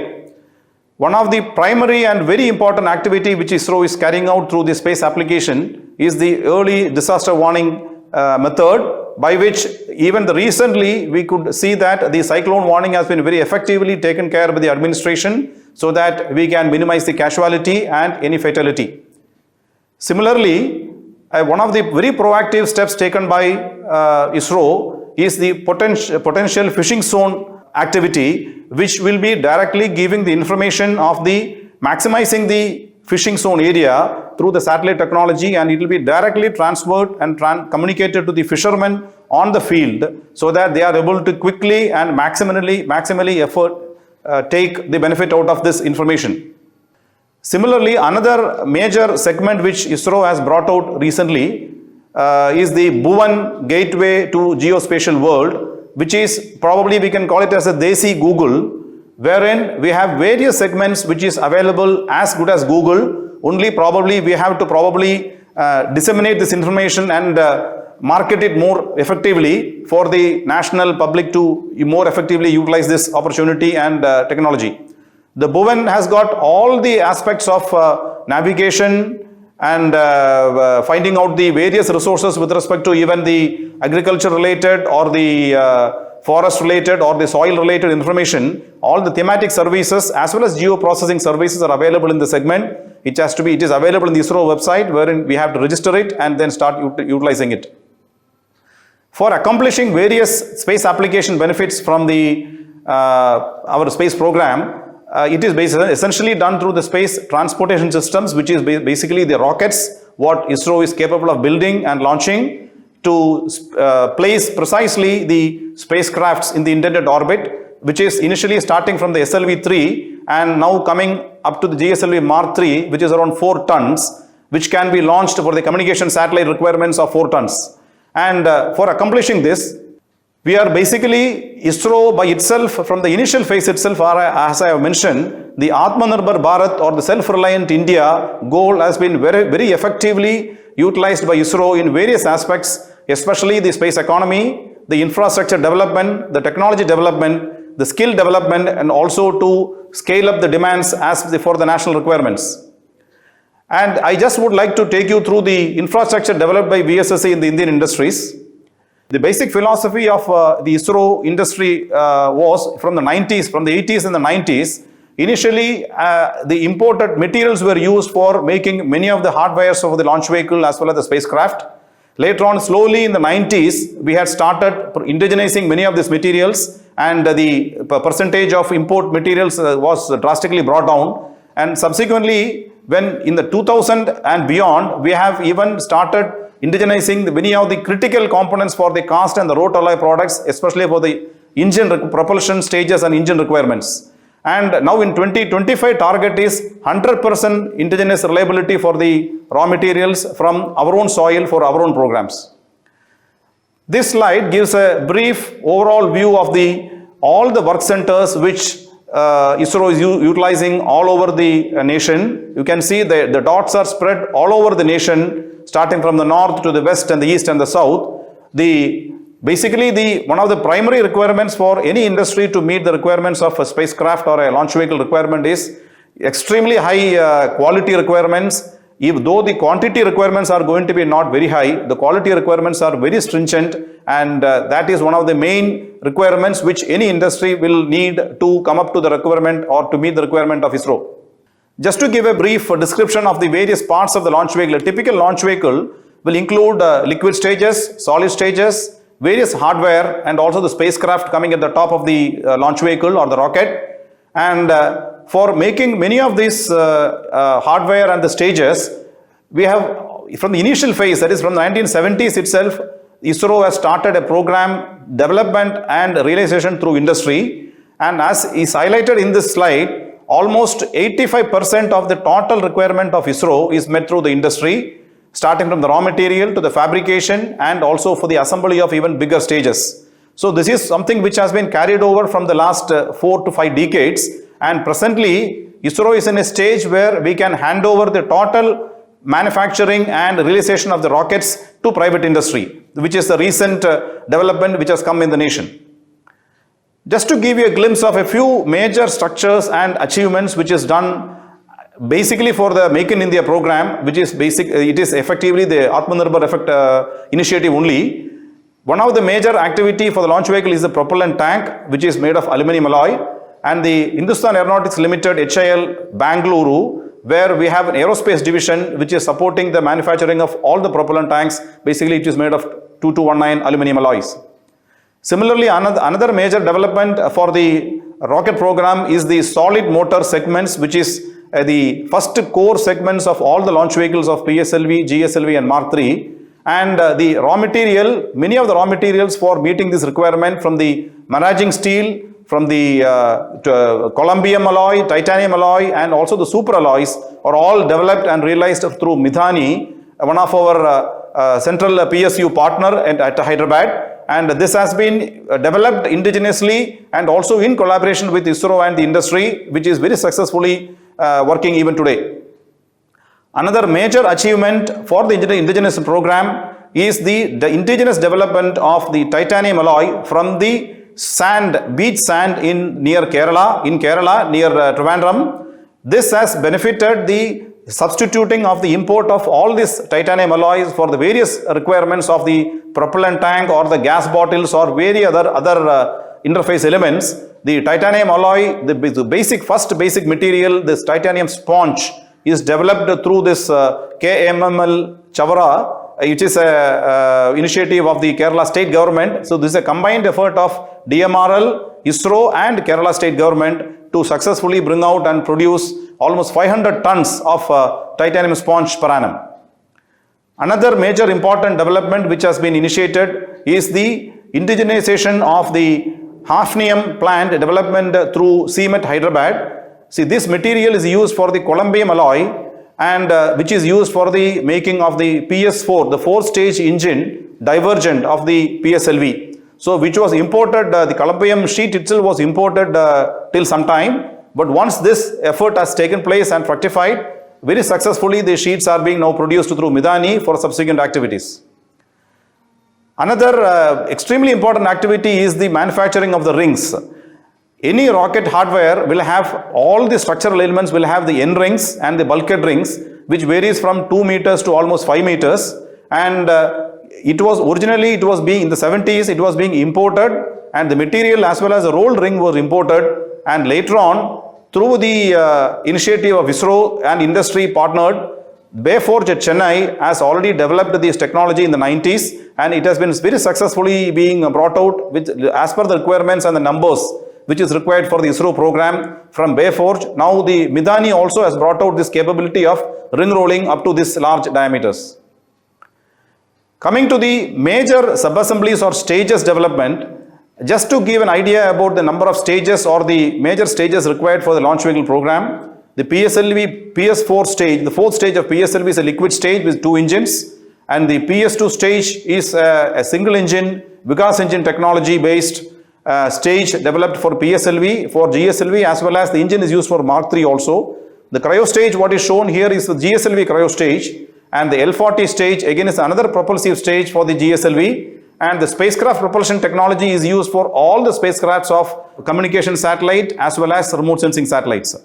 One of the primary and very important activity which ISRO is carrying out through the space application is the early disaster warning method, by which even recently we could see that the cyclone warning has been very effectively taken care of by the administration so that we can minimize the casualty and any fatality. Similarly, one of the very proactive steps taken by ISRO is the potential fishing zone activity, which will be directly giving the information of the maximizing the fishing zone area through the satellite technology, and it will be directly transferred and communicated to the fishermen on the field so that they are able to quickly and maximally take the benefit out of this information. Similarly, another major segment which ISRO has brought out recently is the Bhuvan Gateway to Geospatial World, which is probably we can call it as a Desi Google, wherein we have various segments which is available as good as Google, only probably we have to disseminate this information and market it more effectively for the national public to more effectively utilize this opportunity and technology. The Bhuvan has got all the aspects of navigation and finding out the various resources with respect to even the agriculture related or the forest related or the soil related information. All the thematic services as well as geoprocessing services are available in the segment. It is available in the ISRO website, wherein we have to register it and then start utilizing it. For accomplishing various space application benefits from our space program, it is essentially done through the space transportation systems, which is basically the rockets, what ISRO is capable of building and launching to place precisely the spacecrafts in the intended orbit, which is initially starting from the SLV-3 and now coming up to the GSLV Mark 3, which is around 4 tons, which can be launched for the communication satellite requirements of 4 tons. And for accomplishing this, we are basically ISRO by itself, from the initial phase itself, as I have mentioned, the Atmanirbhar Bharath or the self-reliant India goal has been very, very effectively utilized by ISRO in various aspects, especially the space economy, the infrastructure development, the technology development, the skill development, and also to scale up the demands for the national requirements. And I just would like to take you through the infrastructure developed by VSSC in the Indian industries. The basic philosophy of the ISRO industry was from the 80s and the 90s. Initially, the imported materials were used for making many of the hardwares of the launch vehicle as well as the spacecraft. Later on, slowly in the 90s, we had started indigenizing many of these materials, and the percentage of import materials was drastically brought down. And subsequently, when in the 2000 and beyond, we have even started indigenizing many of the critical components for the cast and the wrought alloy products, especially for the engine propulsion stages and engine requirements. And now in 2025, target is 100% indigenous reliability for the raw materials from our own soil for our own programs. This slide gives a brief overall view of all the work centers which ISRO is utilizing all over the nation. You can see the dots are spread all over the nation, starting from the north to the west and the east and the south. Basically, one of the primary requirements for any industry to meet the requirements of a spacecraft or a launch vehicle requirement is extremely high quality requirements. Though the quantity requirements are going to be not very high, the quality requirements are very stringent, and that is one of the main requirements which any industry will need to come up to the requirement or to meet the requirement of ISRO. Just to give a brief description of the various parts of the launch vehicle, a typical launch vehicle will include liquid stages, solid stages, various hardware, and also the spacecraft coming at the top of the launch vehicle or the rocket. And for making many of these hardware and the stages, we have from the initial phase, that is from the 1970s itself, ISRO has started a program development and realization through industry. And as is highlighted in this slide, almost 85% of the total requirement of ISRO is met through the industry, starting from the raw material to the fabrication and also for the assembly of even bigger stages. So this is something which has been carried over from the last 4 to 5 decades, and presently ISRO is in a stage where we can hand over the total manufacturing and realization of the rockets to private industry, which is the recent development which has come in the nation. Just to give you a glimpse of a few major structures and achievements which is done basically for the Make in India program, which is it is effectively the Atmanirbhar initiative only. One of the major activity for the launch vehicle is the propellant tank, which is made of aluminum alloy, and the Hindustan Aeronautics Limited HIL Bangalore, where we have an aerospace division which is supporting the manufacturing of all the propellant tanks. Basically, it is made of 2219 aluminum alloys. Similarly, another major development for the rocket program is the solid motor segments, which is the first core segments of all the launch vehicles of PSLV, GSLV and Mark 3. And the raw material, many of the raw materials for meeting this requirement, from the managing steel from the columbium alloy, titanium alloy, and also the super alloys are all developed and realized through Mithani, one of our central PSU partner at Hyderabad. And this has been developed indigenously and also in collaboration with ISRO and the industry, which is very successfully working even today. Another major achievement for the indigenous program is the indigenous development of the titanium alloy from the sand, beach sand near Kerala, near Trivandrum. This has benefited the substituting of the import of all these titanium alloys for the various requirements of the propellant tank or the gas bottles or various other interface elements. The titanium alloy, the first basic material, this titanium sponge, is developed through this KMML Chavara, which is an initiative of the Kerala state government. So this is a combined effort of DMRL, ISRO and Kerala state government to successfully bring out and produce almost 500 tons of titanium sponge per annum. Another major important development which has been initiated is the indigenization of the hafnium plant development through CMET Hyderabad. See, this material is used for the columbium alloy and which is used for the making of the PS4, the 4-stage engine divergent of the PSLV. So which was imported, the columbium sheet itself was imported till some time. But once this effort has taken place and fructified, very successfully the sheets are being now produced through Midani for subsequent activities. Another extremely important activity is the manufacturing of the rings. Any rocket hardware will have all the structural elements will have the end rings and the bulkhead rings, which varies from 2 meters to almost 5 meters. And it was being in the 70s, it was being imported, and the material as well as the rolled ring was imported. And later on, through the initiative of ISRO and industry partnered, Bayforge at Chennai has already developed this technology in the 90s, and it has been very successfully being brought out with, as per the requirements and the numbers which is required for the ISRO program from Bayforge. Now the Midani also has brought out this capability of ring rolling up to this large diameters. Coming to the major subassemblies or stages development, just to give an idea about the number of stages or the major stages required for the launch vehicle program, the PSLV PS4 stage, the 4th stage of PSLV is a liquid stage with 2 engines, and the PS2 stage is a single engine, Vikas engine technology based stage developed for PSLV, for GSLV, as well as the engine is used for Mark III also. The cryo stage, what is shown here is the GSLV cryo stage, and the L40 stage again is another propulsive stage for the GSLV. And the spacecraft propulsion technology is used for all the spacecrafts of communication satellite as well as remote sensing satellites.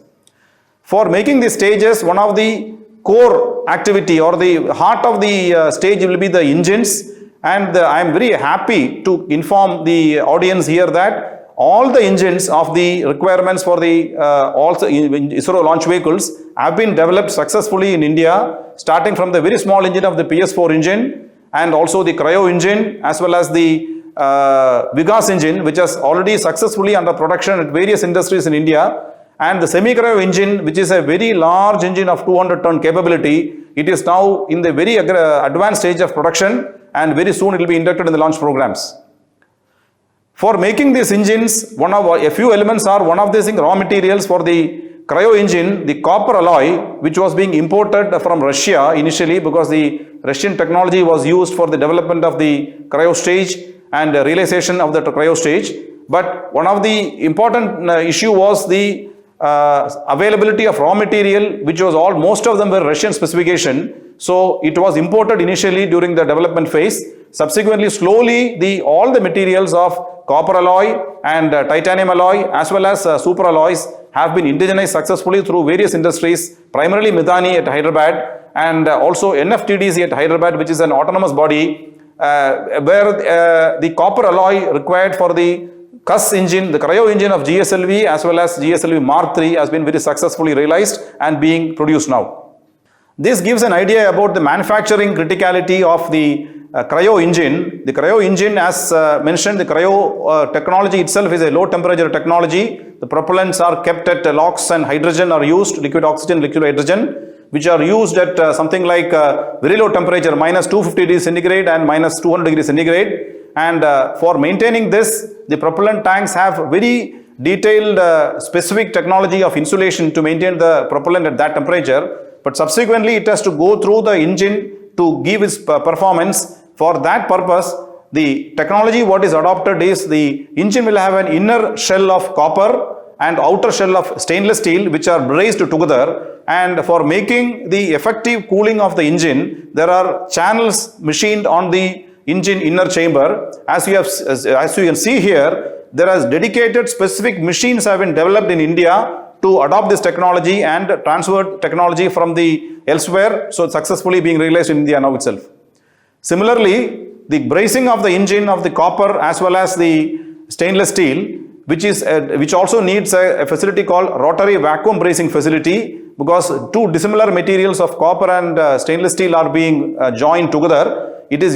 For making these stages, one of the core activity or the heart of the stage will be the engines. And I am very happy to inform the audience here that all the engines of the requirements for the also ISRO launch vehicles have been developed successfully in India, starting from the very small engine of the PS4 engine, and also the cryo engine as well as the Vikas engine, which is already successfully under production at various industries in India, and the semi-cryo engine, which is a very large engine of 200-ton capability. It is now in the very advanced stage of production, and very soon it will be inducted in the launch programs. For making these engines, a few elements are one of these raw materials for the cryo engine, the copper alloy, which was being imported from Russia initially because the Russian technology was used for the development of the cryo stage and realization of the cryo stage. But one of the important issue was the availability of raw material, which was most of them were Russian specification. So it was imported initially during the development phase. Subsequently, slowly, all the materials of copper alloy and titanium alloy as well as super alloys have been indigenized successfully through various industries, primarily Midani at Hyderabad and also NFTDC at Hyderabad, which is an autonomous body where the copper alloy required for the CUS engine, the cryo engine of GSLV as well as GSLV Mark III has been very successfully realized and being produced now. This gives an idea about the manufacturing criticality of the cryo engine. The cryo engine, as mentioned, the cryo technology itself is a low temperature technology. The propellants are kept at LOX and hydrogen are used, liquid oxygen, liquid hydrogen, which are used at something like very low temperature, minus 250 degrees centigrade and minus 200 degrees centigrade. And for maintaining this, the propellant tanks have very detailed specific technology of insulation to maintain the propellant at that temperature, but subsequently it has to go through the engine to give its performance. For that purpose, the technology what is adopted is the engine will have an inner shell of copper and outer shell of stainless steel which are braced together, and for making the effective cooling of the engine, there are channels machined on the engine inner chamber. As you can see here, there are dedicated specific machines have been developed in India to adopt this technology and transfer technology from the elsewhere, so successfully being realized in India now itself. Similarly, the bracing of the engine of the copper as well as the stainless steel, which also needs a facility called rotary vacuum bracing facility, because two dissimilar materials of copper and stainless steel are being joined together. It is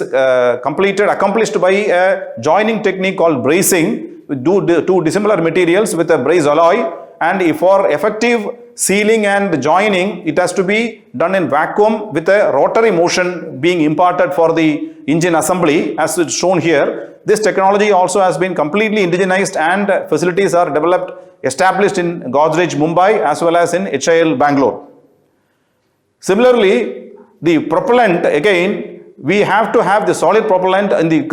accomplished by a joining technique called bracing with two dissimilar materials with a brace alloy, and for effective sealing and joining, it has to be done in vacuum with a rotary motion being imparted for the engine assembly, as it's shown here. This technology also has been completely indigenized, and facilities are established in Godrej, Mumbai, as well as in HIL, Bangalore. Similarly, the propellant, again, we have to have the solid propellant in the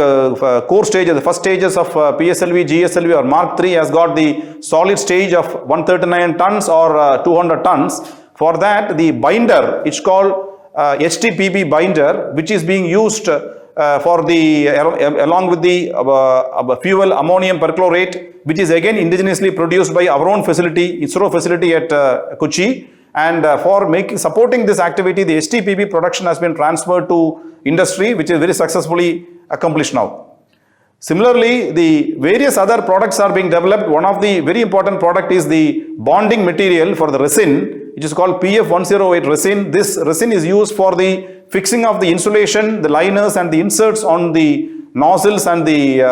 core stages, the first stages of PSLV, GSLV or Mark III has got the solid stage of 139 tons or 200 tons. For that, the binder, it's called HTPB binder, which is being used for the along with the fuel ammonium perchlorate, which is again indigenously produced by our own facility, ISRO facility at Kochi. And for supporting this activity, the HTPB production has been transferred to industry, which is very successfully accomplished now. Similarly, the various other products are being developed. One of the very important product is the bonding material for the resin, which is called Pf108 resin. This resin is used for the fixing of the insulation, the liners and the inserts on the nozzles and the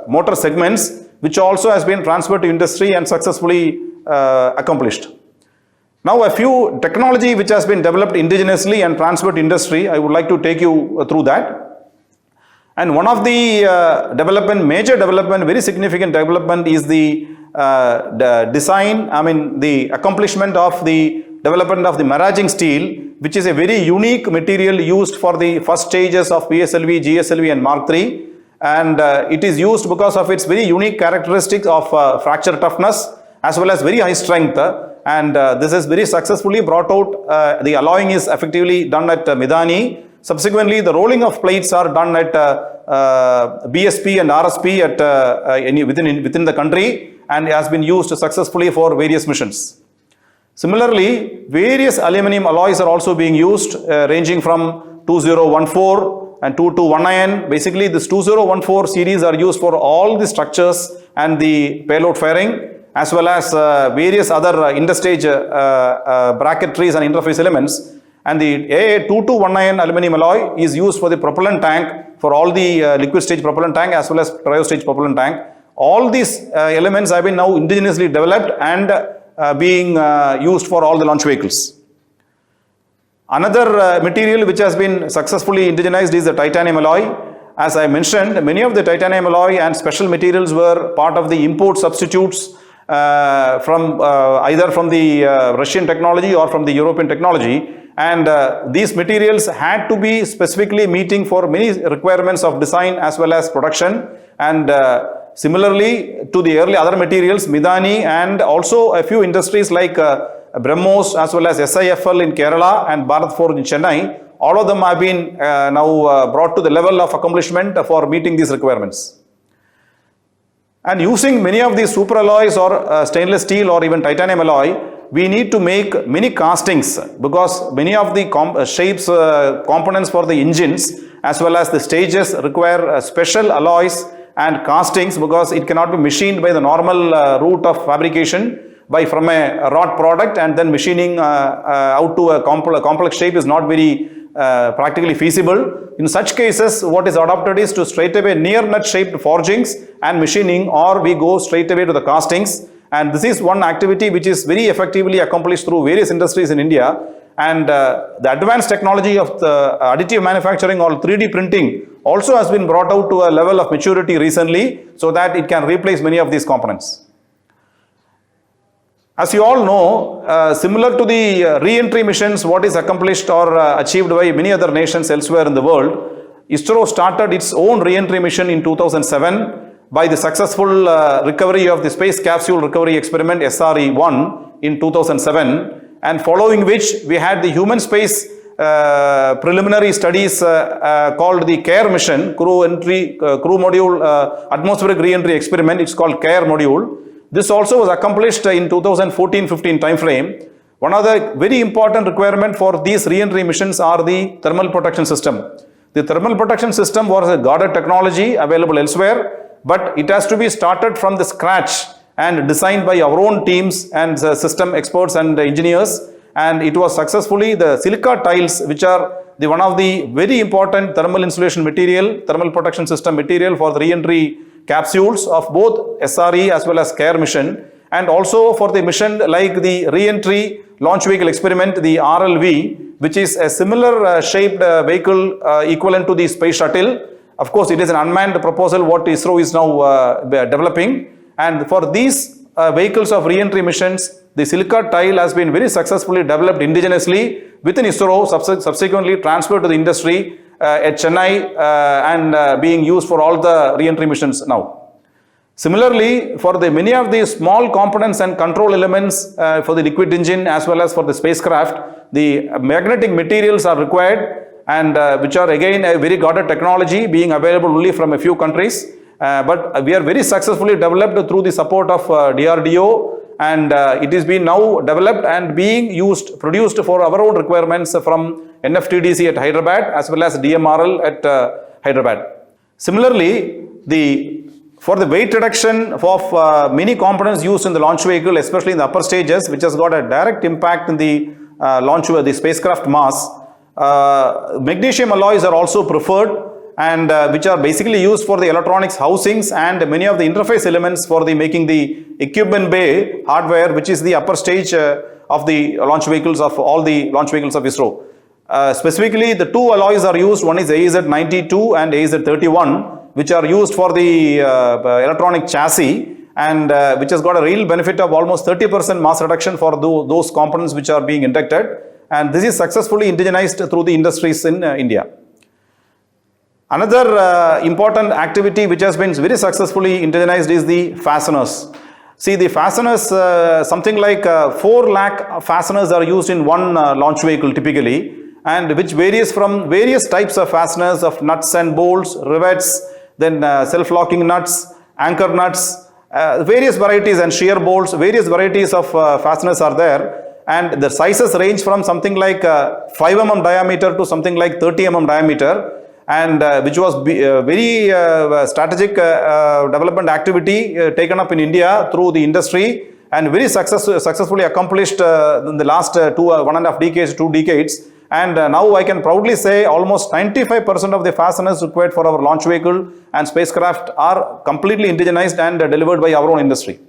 motor segments, which also has been transferred to industry and successfully accomplished. Now, a few technology which has been developed indigenously and transferred to industry, I would like to take you through that. And one of the major development, very significant development is the the accomplishment of the development of the maraging steel, which is a very unique material used for the first stages of PSLV, GSLV and Mark III. And it is used because of its very unique characteristics of fracture toughness as well as very high strength. And this is very successfully brought out. The alloying is effectively done at Midani. Subsequently, the rolling of plates are done at BSP and RSP at within the country, and has been used successfully for various missions. Similarly, various aluminum alloys are also being used, ranging from 2014 and 2219. Basically, this 2014 series are used for all the structures and the payload fairing, as well as various other interstage bracketries and interface elements. And the AA2219 aluminum alloy is used for the propellant tank, for all the liquid stage propellant tank as well as cryo stage propellant tank. All these elements have been now indigenously developed and being used for all the launch vehicles. Another material which has been successfully indigenized is the titanium alloy. As I mentioned, many of the titanium alloy and special materials were part of the import substitutes from either from the Russian technology or from the European technology, and these materials had to be specifically meeting for many requirements of design as well as production. And similarly to the early other materials, Midani and also a few industries like Brahmos as well as SIFL in Kerala and Bharath 4 in Chennai, all of them have been now brought to the level of accomplishment for meeting these requirements. And using many of these super alloys or stainless steel or even titanium alloy, we need to make many castings, because many of the shapes, components for the engines as well as the stages require special alloys and castings, because it cannot be machined by the normal route of fabrication from a rod product, and then machining out to a complex shape is not very practically feasible. In such cases, what is adopted is to straight away near nut shaped forgings and machining, or we go straight away to the castings. And this is one activity which is very effectively accomplished through various industries in India. And the advanced technology of the additive manufacturing or 3D printing also has been brought out to a level of maturity recently so that it can replace many of these components. As you all know, similar to the re-entry missions, what is accomplished or achieved by many other nations elsewhere in the world, ISRO started its own re-entry mission in 2007 by the successful recovery of the Space Capsule Recovery Experiment SRE-1 in 2007, and following which we had the human space preliminary studies called the CARE mission, Crew Module Atmospheric Re-entry Experiment. It's called CARE module. This also was accomplished in 2014-15 timeframe. One of the very important requirement for these re-entry missions are the thermal protection system. The thermal protection system was a guarded technology available elsewhere, but it has to be started from the scratch and designed by our own teams and system experts and engineers. And it was successfully the silica tiles, which are one of the very important thermal insulation material, thermal protection system material for the re-entry capsules of both SRE as well as CARE mission, and also for the mission like the re-entry launch vehicle experiment, the RLV, which is a similar shaped vehicle equivalent to the space shuttle. Of course, it is an unmanned proposal what ISRO is now developing, and for these vehicles of re-entry missions, the silica tile has been very successfully developed indigenously within ISRO, subsequently transferred to the industry at Chennai and being used for all the re-entry missions now. Similarly, for the many of the small components and control elements for the liquid engine as well as for the spacecraft, the magnetic materials are required, and which are again a very guarded technology being available only from a few countries. But we are very successfully developed through the support of DRDO, and it is being now developed and being used, produced for our own requirements from NFTDC at Hyderabad as well as DMRL at Hyderabad. Similarly, for the weight reduction of many components used in the launch vehicle, especially in the upper stages, which has got a direct impact in the the spacecraft mass, magnesium alloys are also preferred, and which are basically used for the electronics housings and many of the interface elements for the making the equipment bay hardware, which is the upper stage of the launch vehicles of all the launch vehicles of ISRO. Specifically, the two alloys are used. One is AZ92 and AZ31, which are used for the electronic chassis, and which has got a real benefit of almost 30% mass reduction for those components which are being inducted, and this is successfully indigenized through the industries in India. Another important activity which has been very successfully indigenized is the fasteners. See, the fasteners, something like 4 lakh fasteners are used in one launch vehicle typically, and which varies from various types of fasteners of nuts and bolts, rivets, then self-locking nuts, anchor nuts, various varieties, and shear bolts, various varieties of fasteners are there, and the sizes range from something like 5 mm diameter to something like 30 mm diameter, and which was very strategic development activity taken up in India through the industry, and very successfully accomplished in the last 1.5 decades, 2 decades. And now I can proudly say almost 95% of the fasteners required for our launch vehicle and spacecraft are completely indigenized and delivered by our own industry.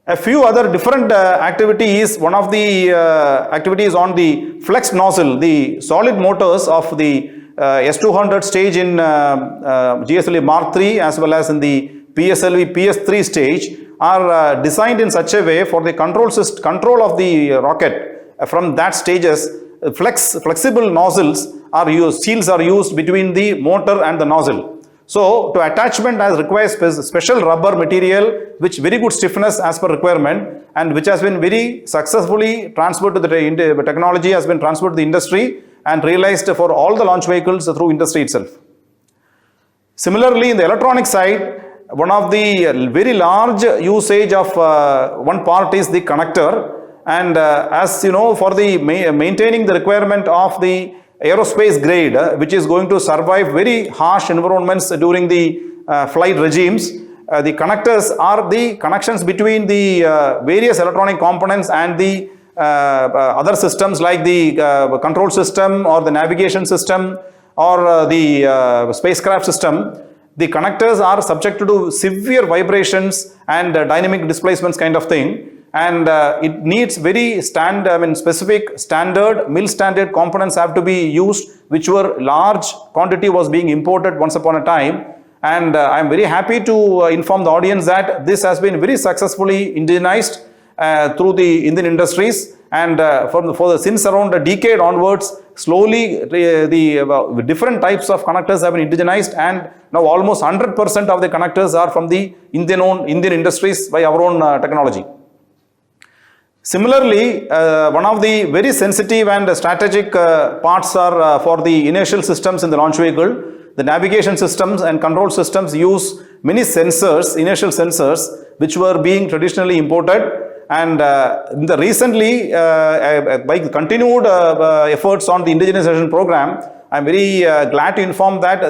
A few other different activities. One of the activities on the flex nozzle, the solid motors of the S200 stage in GSLV Mark III as well as in the PSLV PS3 stage are designed in such a way for the control of the rocket from that stages. Flexible nozzles are used, seals are used between the motor and the nozzle. So, to attachment as requires special rubber material which very good stiffness as per requirement, and which has been very successfully transferred to the technology has been transferred to the industry and realized for all the launch vehicles through industry itself. Similarly, in the electronic side, one of the very large usage of one part is the connector. And as you know, for the maintaining the requirement of the aerospace grade, which is going to survive very harsh environments during the flight regimes, the connectors are the connections between the various electronic components and the other systems like the control system or the navigation system or the spacecraft system. The connectors are subjected to severe vibrations and dynamic displacements kind of thing. and it needs very specific standard, mill standard components have to be used, which were large quantity was being imported once upon a time. And I am very happy to inform the audience that this has been very successfully indigenized through the Indian industries, and since around a decade onwards, slowly the different types of connectors have been indigenized, and now almost 100% of the connectors are from the Indian industries by our own technology. Similarly, one of the very sensitive and strategic parts are for the inertial systems in the launch vehicle. The navigation systems and control systems use many sensors, inertial sensors, which were being traditionally imported. And recently, by continued efforts on the indigenization program, I am very glad to inform that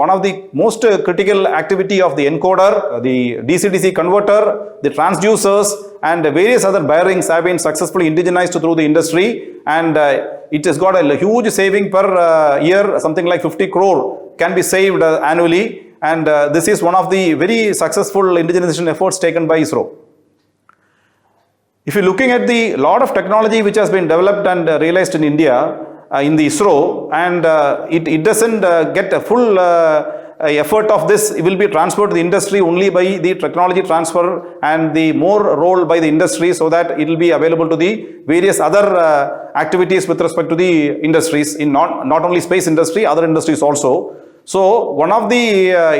one of the most critical activity of the encoder, the DC-DC converter, the transducers, and various other bearings have been successfully indigenized through the industry, and it has got a huge saving per year, something like 50 crore can be saved annually, and this is one of the very successful indigenization efforts taken by ISRO. If you're looking at the lot of technology which has been developed and realized in India, in the ISRO, and it doesn't get a full effort of this, it will be transferred to the industry only by the technology transfer and the more role by the industry, so that it will be available to the various other activities with respect to the industries, in not only space industry, other industries also. So one of the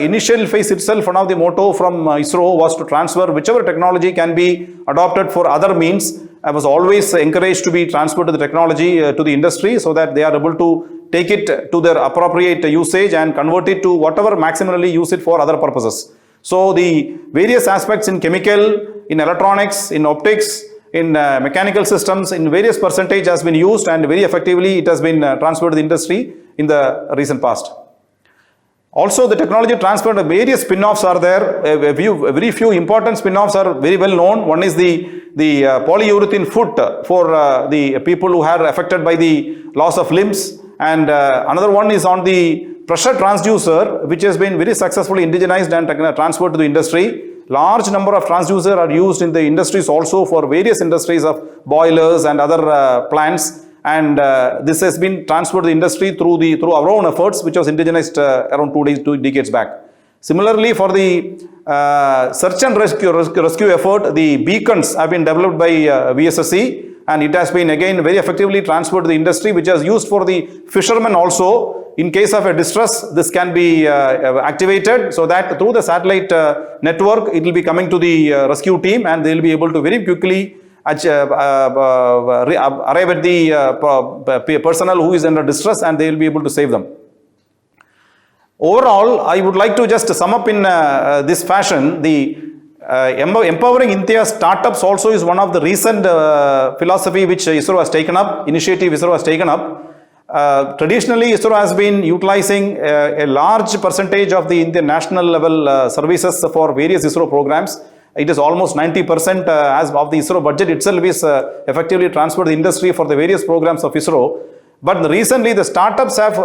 initial phase itself, one of the motto from ISRO was to transfer whichever technology can be adopted for other means. I was always encouraged to be transferred to the technology to the industry, so that they are able to take it to their appropriate usage and convert it to whatever maximally use it for other purposes. So the various aspects in chemical, in electronics, in optics, in mechanical systems, in various percentage has been used, and very effectively it has been transferred to the industry in the recent past. Also, the technology transfer, various spin-offs are there. Very few important spin-offs are very well known. One is the polyurethane foot for the people who are affected by the loss of limbs, and another one is on the pressure transducer, which has been very successfully indigenized and transferred to the industry. Large number of transducers are used in the industries also, for various industries of boilers and other plants. And this has been transferred to the industry through our own efforts, which was indigenized around 2 decades back. Similarly, for the search and rescue effort, the beacons have been developed by VSSC, and it has been again very effectively transferred to the industry, which is used for the fishermen also. In case of a distress, this can be activated, so that through the satellite network, it will be coming to the rescue team, and they will be able to very quickly arrive at the personnel who is under distress, and they will be able to save them. Overall, I would like to just sum up in this fashion. The empowering India startups also is one of the recent philosophy which ISRO has taken up, initiative ISRO has taken up. Traditionally, ISRO has been utilizing a large percentage of the Indian national level services for various ISRO programs. It is almost 90% as of the ISRO budget itself is effectively transferred to the industry for the various programs of ISRO. But recently, the startups have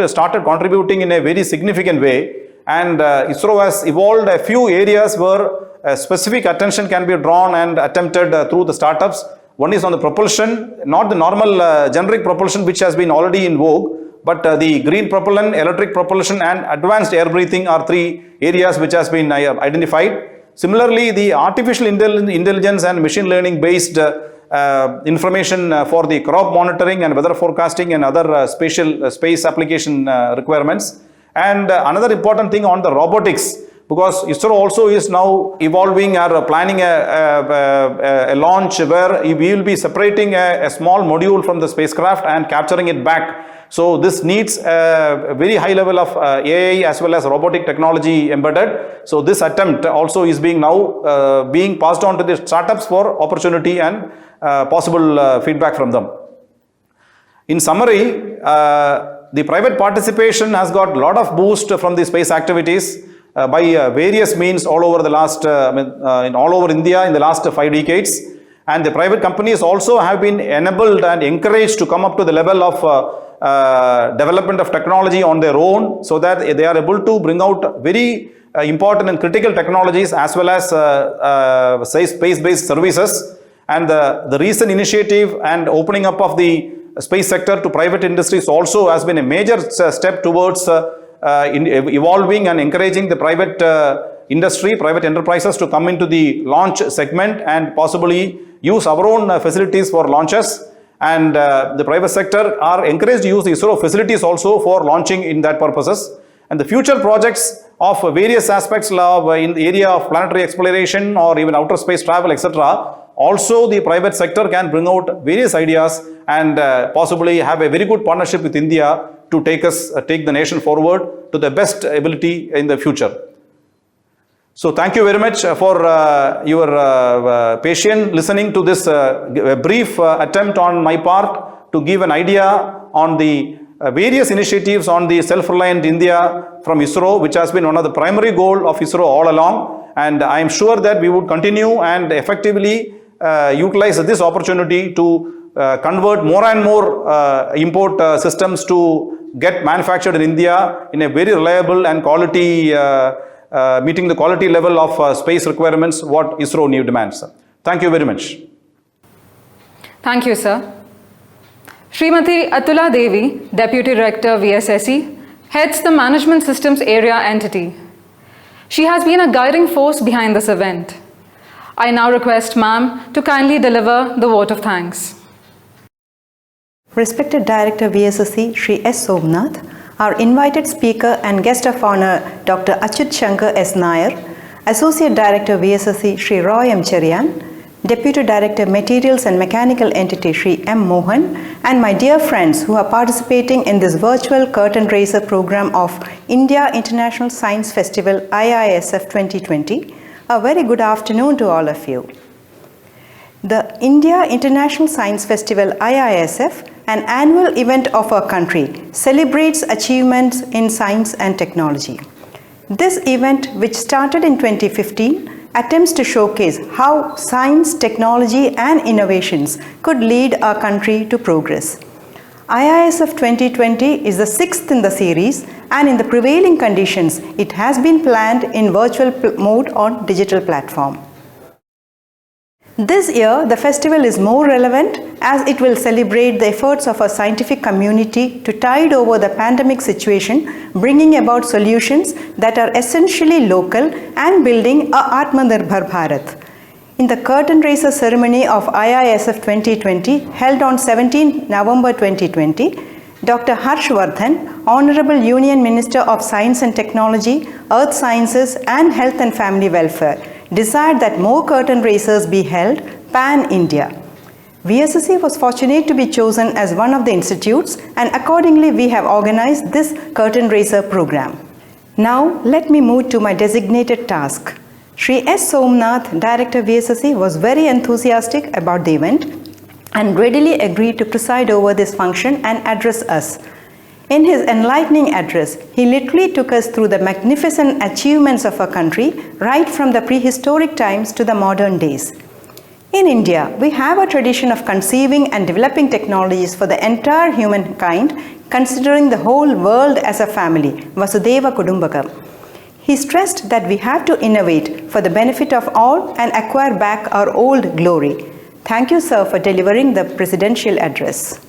started contributing in a very significant way, and ISRO has evolved a few areas where specific attention can be drawn and attempted through the startups. One is on the propulsion, not the normal generic propulsion which has been already in vogue, but the green propellant, electric propulsion, and advanced air breathing are 3 areas which has been identified. Similarly, the artificial intelligence and machine learning based information for the crop monitoring and weather forecasting and other space application requirements. And another important thing on the robotics, because ISRO also is now evolving or planning a launch where we will be separating a small module from the spacecraft and capturing it back. So this needs a very high level of AI as well as robotic technology embedded. So this attempt also is being now being passed on to the startups for opportunity and possible feedback from them. In summary, the private participation has got a lot of boost from the space activities by various means all over the last, all over India in the last 5 decades. And the private companies also have been enabled and encouraged to come up to the level of development of technology on their own, so that they are able to bring out very important and critical technologies as well as space-based services. And the recent initiative and opening up of the space sector to private industries also has been a major step towards evolving and encouraging the private industry, private enterprises to come into the launch segment and possibly use our own facilities for launches. And the private sector are encouraged to use the ISRO facilities also for launching in that purposes. And the future projects of various aspects in the area of planetary exploration or even outer space travel, etc. Also, the private sector can bring out various ideas and possibly have a very good partnership with India to take the nation forward to the best ability in the future. So thank you very much for your patient listening to this brief attempt on my part to give an idea on the various initiatives on the self-reliant India from ISRO, which has been one of the primary goal of ISRO all along. And I am sure that we would continue and effectively utilize this opportunity to convert more and more import systems to get manufactured in India in a very reliable and quality, meeting the quality level of space requirements what ISRO demands. Thank you very much. Thank you, sir. Srimati Athula Devi, Deputy Director VSSC, heads the Management Systems Area entity. She has been a guiding force behind this event. I now request ma'am to kindly deliver the vote of thanks. Respected Director VSSC Shri S. Somanath, our invited speaker and guest of honor Dr. Achichankar S Nair, Associate Director VSSC Shri M. Cherian, Deputy Director Materials and Mechanical Entity Shri M. Mohan, and my dear friends who are participating in this virtual curtain raiser program of India International Science Festival IISF 2020, a very good afternoon to all of you. The India International Science Festival IISF, an annual event of our country, celebrates achievements in science and technology. This event, which started in 2015, attempts to showcase how science, technology and innovations could lead our country to progress. IISF 2020 is the 6th in the series, and in the prevailing conditions, it has been planned in virtual mode on digital platform. This year, the festival is more relevant as it will celebrate the efforts of our scientific community to tide over the pandemic situation, bringing about solutions that are essentially local and building a Atmanirbhar Bharath. In the curtain raiser ceremony of IISF 2020 held on 17 November 2020, Dr. Harshvardhan, Honorable Union Minister of Science and Technology, Earth Sciences and Health and Family Welfare, desired that more curtain raisers be held pan-India. VSSC was fortunate to be chosen as one of the institutes, and accordingly we have organized this curtain raiser program. Now let me move to my designated task. Shri S. Somanath, Director VSSC, was very enthusiastic about the event and readily agreed to preside over this function and address us. In his enlightening address, he literally took us through the magnificent achievements of our country, right from the prehistoric times to the modern days. In India, we have a tradition of conceiving and developing technologies for the entire humankind, considering the whole world as a family, Vasudhaiva Kudumbakam. He stressed that we have to innovate for the benefit of all and acquire back our old glory. Thank you, sir, for delivering the presidential address.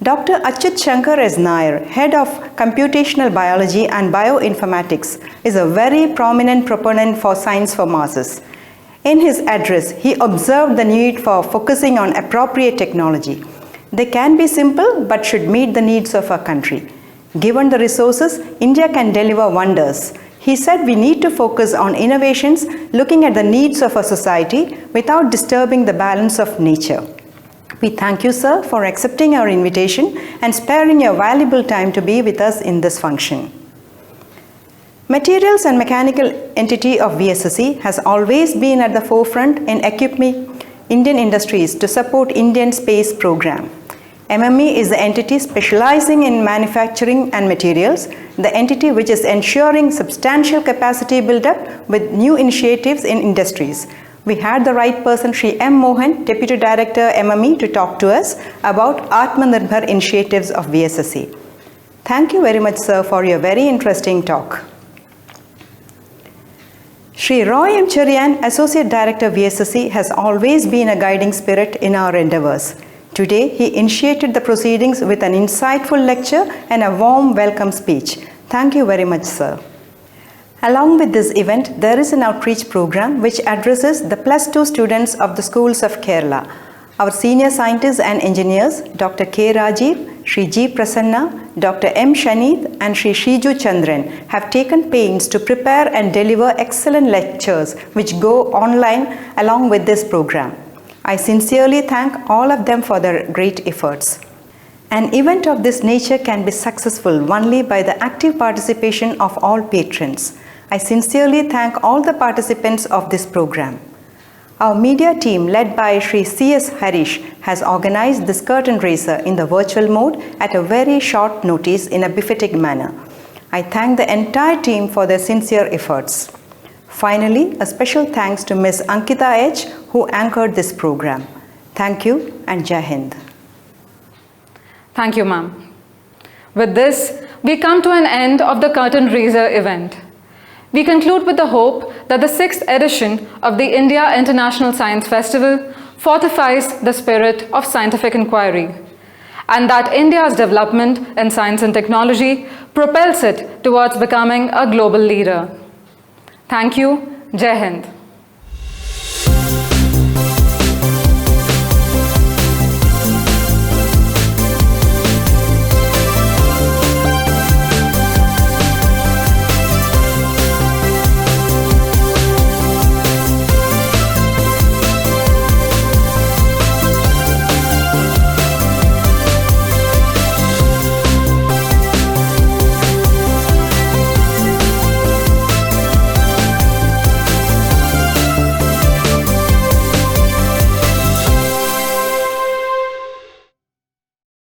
Dr. Achuthsankar S Nair, Head of Computational Biology and Bioinformatics, is a very prominent proponent for science for masses. In his address, he observed the need for focusing on appropriate technology. They can be simple but should meet the needs of our country. Given the resources, India can deliver wonders. He said we need to focus on innovations looking at the needs of our society without disturbing the balance of nature. We thank you, sir, for accepting our invitation and sparing your valuable time to be with us in this function. Materials and Mechanical Entity of VSSC has always been at the forefront in equipping Indian industries to support Indian space program. MME is the entity specializing in manufacturing and materials, the entity which is ensuring substantial capacity build-up with new initiatives in industries. We had the right person, Shri M. Mohan, Deputy Director MME, to talk to us about Atmanirbhar initiatives of VSSC. Thank you very much, sir, for your very interesting talk. Shri Roy M. Cherian, Associate Director VSSC, has always been a guiding spirit in our endeavors. Today, he initiated the proceedings with an insightful lecture and a warm welcome speech. Thank you very much, sir. Along with this event, there is an outreach program which addresses the +2 students of the schools of Kerala. Our senior scientists and engineers, Dr. K. Rajiv, Shri G. Prasanna, Dr. M. Shanith and Shri Shiju Chandran have taken pains to prepare and deliver excellent lectures which go online along with this program. I sincerely thank all of them for their great efforts. An event of this nature can be successful only by the active participation of all patrons. I sincerely thank all the participants of this program. Our media team led by Shri C.S. Harish has organized this curtain raiser in the virtual mode at a very short notice in a befitting manner. I thank the entire team for their sincere efforts. Finally, a special thanks to Ms. Ankita H. who anchored this program. Thank you and Jai Hind. Thank you, ma'am. With this, we come to an end of the curtain raiser event. We conclude with the hope that the 6th edition of the India International Science Festival fortifies the spirit of scientific inquiry, and that India's development in science and technology propels it towards becoming a global leader. Thank you. Jai Hind.